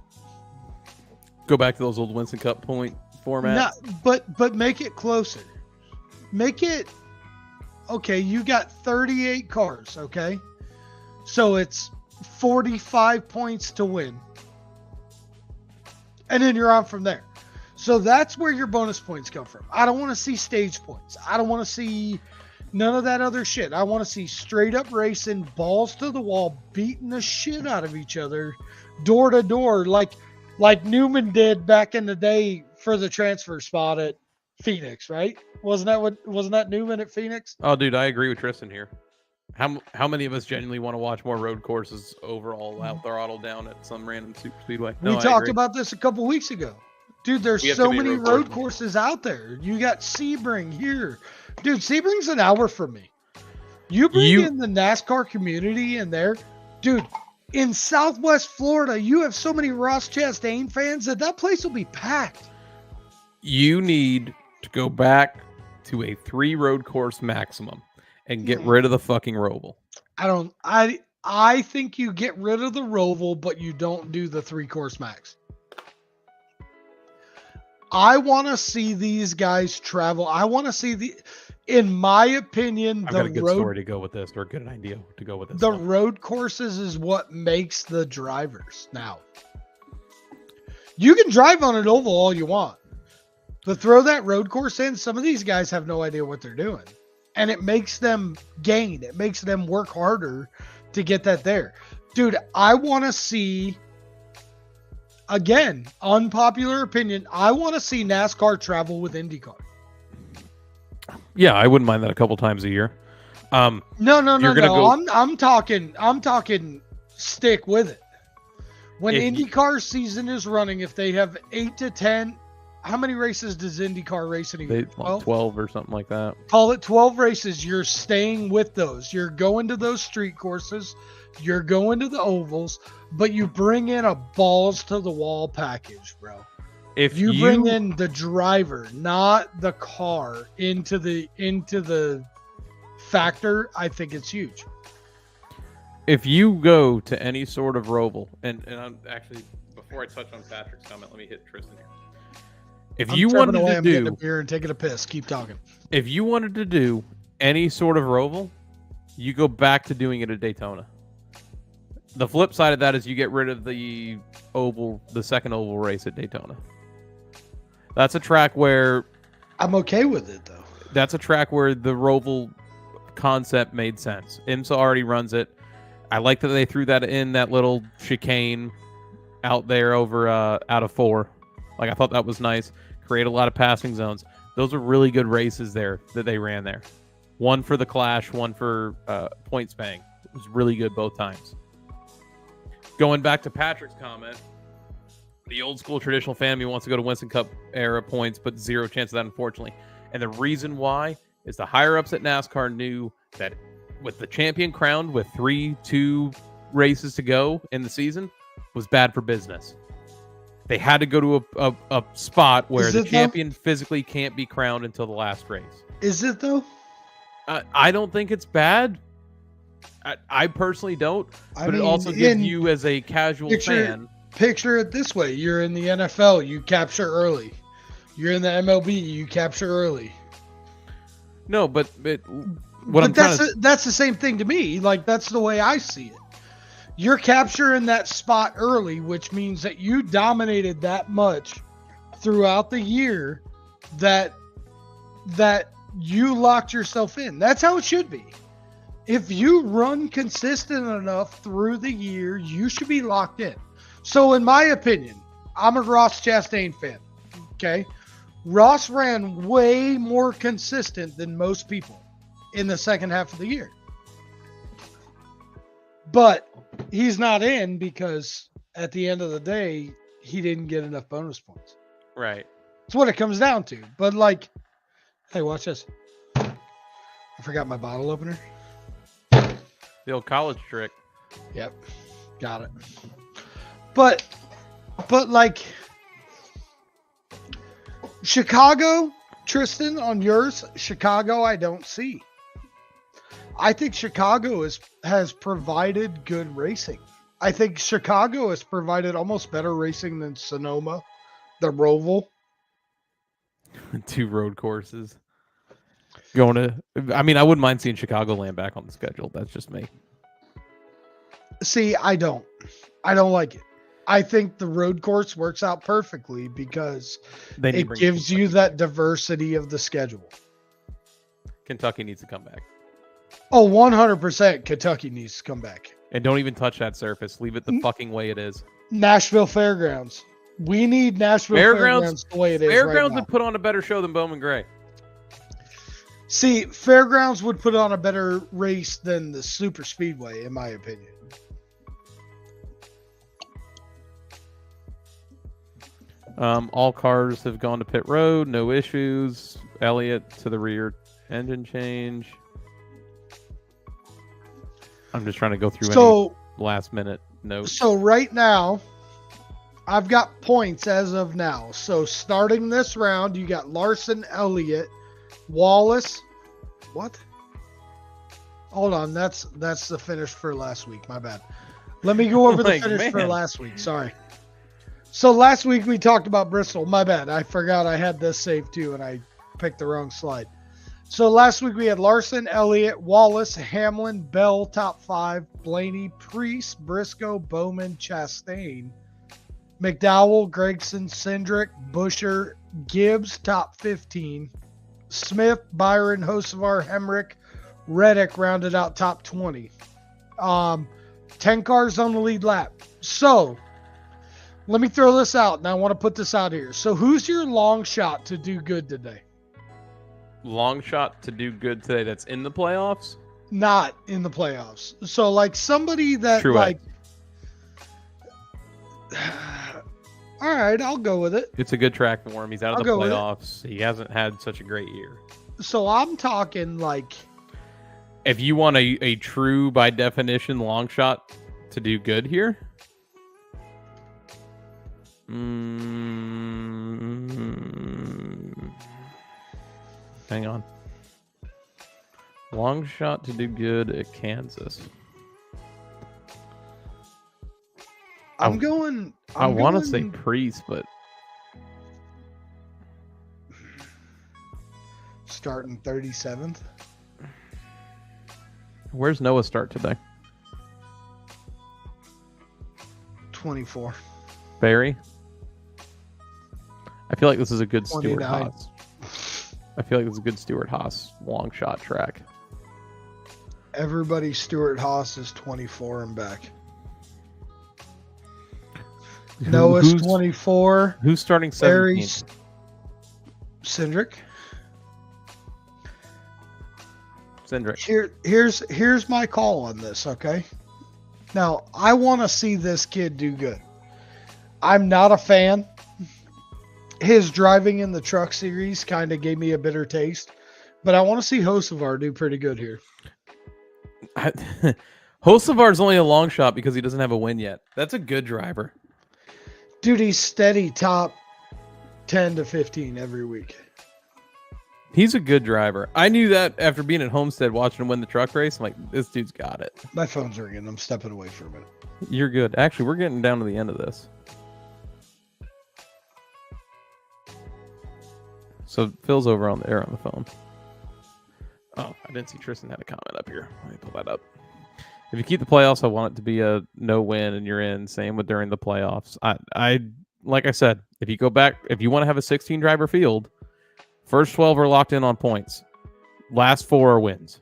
Go back to those old Winston Cup point format. But make it closer. Make it okay. You got 38 cars. Okay, so it's 45 points to win, and then you're on from there. So that's where your bonus points come from. I don't want to see stage points. I don't want to see none of that other shit. I want to see straight up racing, balls to the wall, beating the shit out of each other, door to door, like Newman did back in the day for the transfer spot at Phoenix, right? Wasn't that Newman at Phoenix? Oh, dude, I agree with Tristan here. How many of us genuinely want to watch more road courses overall out throttle down at some random super speedway? We talked about this a couple weeks ago. Dude, there's so many road courses out there. You got Sebring here. Dude, Sebring's an hour from me. You bring in the NASCAR community in there. Dude, in Southwest Florida, you have so many Ross Chastain fans that place will be packed. You need to go back to a 3 road course maximum and get rid of the fucking Roval. I think you get rid of the Roval, but you don't do the 3 course max. I want to see these guys travel. I want to see in my opinion, I've got a good story to go with this, or a good idea to go with this. The road courses is what makes the drivers now. You can drive on an oval all you want, but throw that road course in. Some of these guys have no idea what they're doing, and it makes them gain. It makes them work harder to get that there. Dude, I want to see, again, unpopular opinion, I want to see NASCAR travel with IndyCar. Yeah, I wouldn't mind that a couple times a year. No. I'm talking stick with it. When IndyCar season is running, if they have 8 to 10, how many races does IndyCar race in a year? 12 or something like that. Call it 12 races. You're staying with those. You're going to those street courses. You're going to the ovals, but you bring in a balls to the wall package, bro. If you bring in the driver, not the car, into the factor, I think it's huge. If you go to any sort of Roval, and I'm actually, before I touch on Patrick's comment, let me hit Tristan here. If you wanted to do a beer and taking a piss, keep talking. If you wanted to do any sort of Roval, you go back to doing it at Daytona. The flip side of that is you get rid of the second oval race at Daytona. That's a track where I'm okay with it, though. That's a track where the Roval concept made sense. IMSA already runs it. I like that they threw that in, that little chicane out there over out of 4. Like, I thought that was nice. Create a lot of passing zones. Those are really good races there that they ran there. One for the Clash, one for Points Bang. It was really good both times. Going back to Patrick's comment, the old school traditional family wants to go to Winston Cup era points, but 0 chance of that, unfortunately. And the reason why is the higher ups at NASCAR knew that with the champion crowned with 2 races to go in the season was bad for business. They had to go to a spot where the champion physically can't be crowned until the last race. Is it though? I don't think it's bad. I personally don't. But it also gives you as a casual fan. Picture it this way. You're in the NFL, you capture early. You're in the MLB, you capture early. No, but that's the same thing to me. Like, that's the way I see it. You're capturing that spot early, which means that you dominated that much throughout the year that you locked yourself in. That's how it should be. If you run consistent enough through the year, you should be locked in. So in my opinion, I'm a Ross Chastain fan. Okay. Ross ran way more consistent than most people in the second half of the year. But he's not in because at the end of the day, he didn't get enough bonus points. Right. That's what it comes down to. But like, hey, watch this. I forgot my bottle opener. The old college trick. Yep. Got it. But like, Chicago, Tristan, on yours, Chicago, I don't see. I think Chicago has provided good racing. I think Chicago has provided almost better racing than Sonoma, the Roval. 2 road courses. I wouldn't mind seeing Chicagoland back on the schedule. That's just me. See, I don't like it. I think the road course works out perfectly because it gives you that diversity of the schedule. Kentucky needs to come back. Oh, 100% Kentucky needs to come back. And don't even touch that surface. Leave it the fucking way it is. Nashville Fairgrounds. We need Nashville Fairgrounds the way it is. Fairgrounds would put on a better show than Bowman Gray. See, Fairgrounds would put on a better race than the Super Speedway, in my opinion. All cars have gone to pit road. No issues. Elliott to the rear engine change. I'm just trying to go through any last minute notes. So right now, I've got points as of now. So starting this round, you got Larson, Elliott, Wallace. What? Hold on, that's the finish for last week. My bad. Let me go over the finish for last week. Sorry. So last week we talked about Bristol. My bad. I forgot I had this saved too, and I picked the wrong slide. So last week we had Larson, Elliott, Wallace, Hamlin, Bell, top 5, Blaney, Priest, Briscoe, Bowman, Chastain, McDowell, Gregson, Cindric, Busher, Gibbs, top 15, Smith, Byron, Hocevar, Hemrick, Reddick rounded out top 20. 10 cars on the lead lap. So let me throw this out, and I want to put this out here. So who's your long shot to do good today? Long shot to do good today that's in the playoffs? Not in the playoffs. So like somebody that True like all right, I'll go with it. It's a good track for him. He's out of the playoffs. He hasn't had such a great year. So I'm talking like, if you want a true, by definition, long shot to do good here, hang on. Long shot to do good at Kansas. I want to say Priest, but starting 37th. Where's Noah start today? 24. Barry? I feel like this is a good 29. Stewart Haas. I feel like this is a good Stewart Haas long shot track. Everybody Stuart Haas is 24 and back. Noah's 24. Who's starting 17? Cindric. Cindric. Here's my call on this, okay? Now, I want to see this kid do good. I'm not a fan. His driving in the truck series kind of gave me a bitter taste, but I want to see Hocevar do pretty good here. Hocevar's only a long shot because he doesn't have a win yet. That's a good driver. Dude, he's steady top 10 to 15 every week. He's a good driver. I knew that after being at Homestead watching him win the truck race. I'm like, this dude's got it. My phone's ringing. I'm stepping away for a minute. You're good. Actually, we're getting down to the end of this. So Phil's over on the phone. Oh, I didn't see Tristan had a comment up here. Let me pull that up. If you keep the playoffs, I want it to be a no win and you're in. Same with during the playoffs. I like I said, if you go back, if you want to have a 16 driver field, first 12 are locked in on points. Last 4 are wins.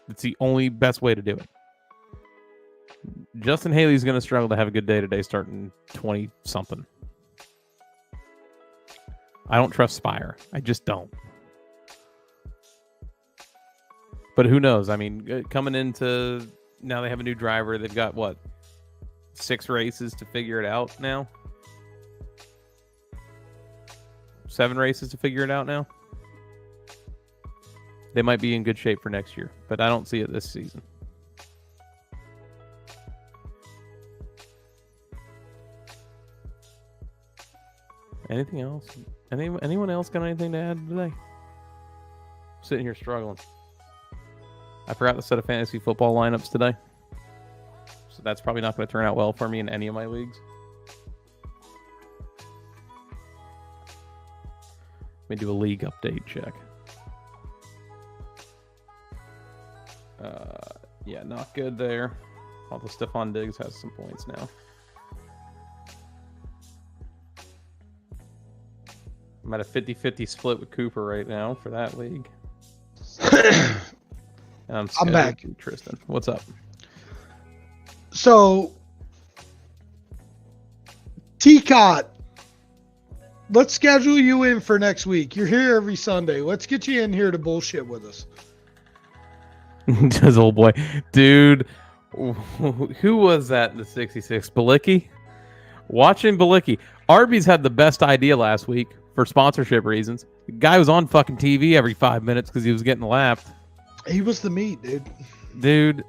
It's the only best way to do it. Justin Haley's going to struggle to have a good day today starting 20 something. I don't trust Spire. I just don't. But who knows? I mean, coming into now they have a new driver. They've got, 6 races to figure it out now? 7 races to figure it out now? They might be in good shape for next year, but I don't see it this season. Anything else? Anyone else got anything to add today? Sitting here struggling. I forgot to set a fantasy football lineups today. So that's probably not going to turn out well for me in any of my leagues. Let me do a league update check. Yeah, not good there. Although Stephon Diggs has some points now. I'm at a 50-50 split with Cooper right now for that league. And I'm back. Tristan, what's up? So, T-Cot, let's schedule you in for next week. You're here every Sunday. Let's get you in here to bullshit with us. This old boy. Dude, who was that in the 66? Balicki? Watching Balicki. Arby's had the best idea last week for sponsorship reasons. The guy was on fucking TV every 5 minutes because he was getting lapped. He was the meat, dude. Dude.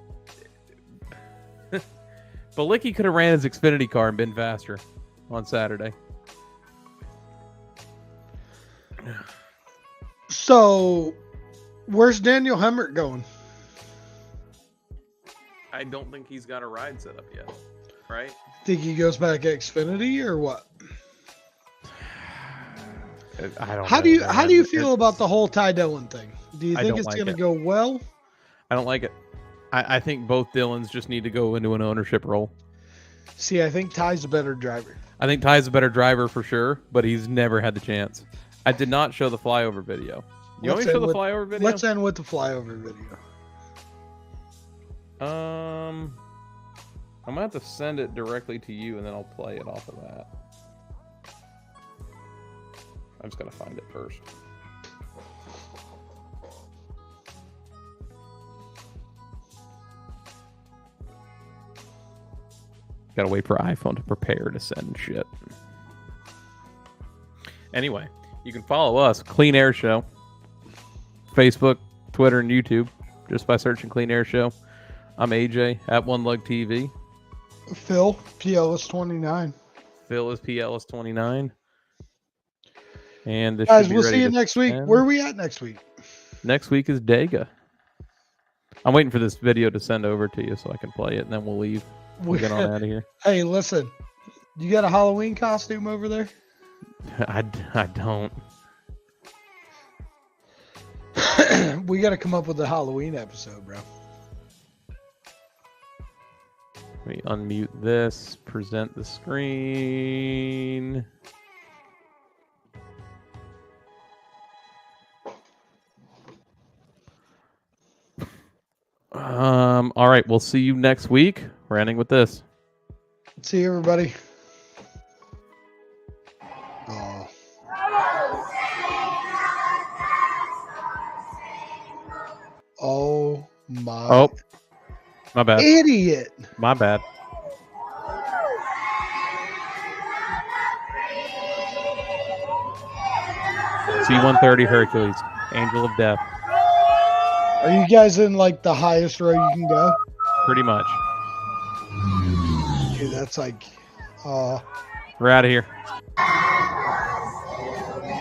Balicki could have ran his Xfinity car and been faster on Saturday. So, where's Daniel Hemmert going? I don't think he's got a ride set up yet, right? Think he goes back at Xfinity or what? I don't. How do you feel about the whole Ty Dillon thing? Do you think it's going to go well? I don't like it. I think both Dillons just need to go into an ownership role. See, I think Ty's a better driver. I think Ty's a better driver for sure, but he's never had the chance. I did not show the flyover video. You want me to show the flyover video? Let's end with the flyover video. I'm gonna have to send it directly to you, and then I'll play it off of that. I just gotta find it first. Gotta wait for iPhone to prepare to send shit. Anyway, you can follow us, Clean Air Show, Facebook, Twitter, and YouTube, just by searching Clean Air Show. I'm AJ at One Lug TV. Phil, PLS29. Phil is PLS29. And this guys, we'll see you next week. Where are we at next week? Next week is Dega. I'm waiting for this video to send over to you so I can play it, and then we'll leave. We'll get on out of here. Hey, listen. You got a Halloween costume over there? I don't. We got to come up with a Halloween episode, bro. Let me unmute this. Present the screen. All right, we'll see you next week. We're ending with this. See you, everybody. Oh. Oh my. Oh, my bad. Idiot. My bad. C-130 Hercules, Angel of Death. Are you guys in like the highest row you can go? Pretty much. Dude, that's like, We're out of here.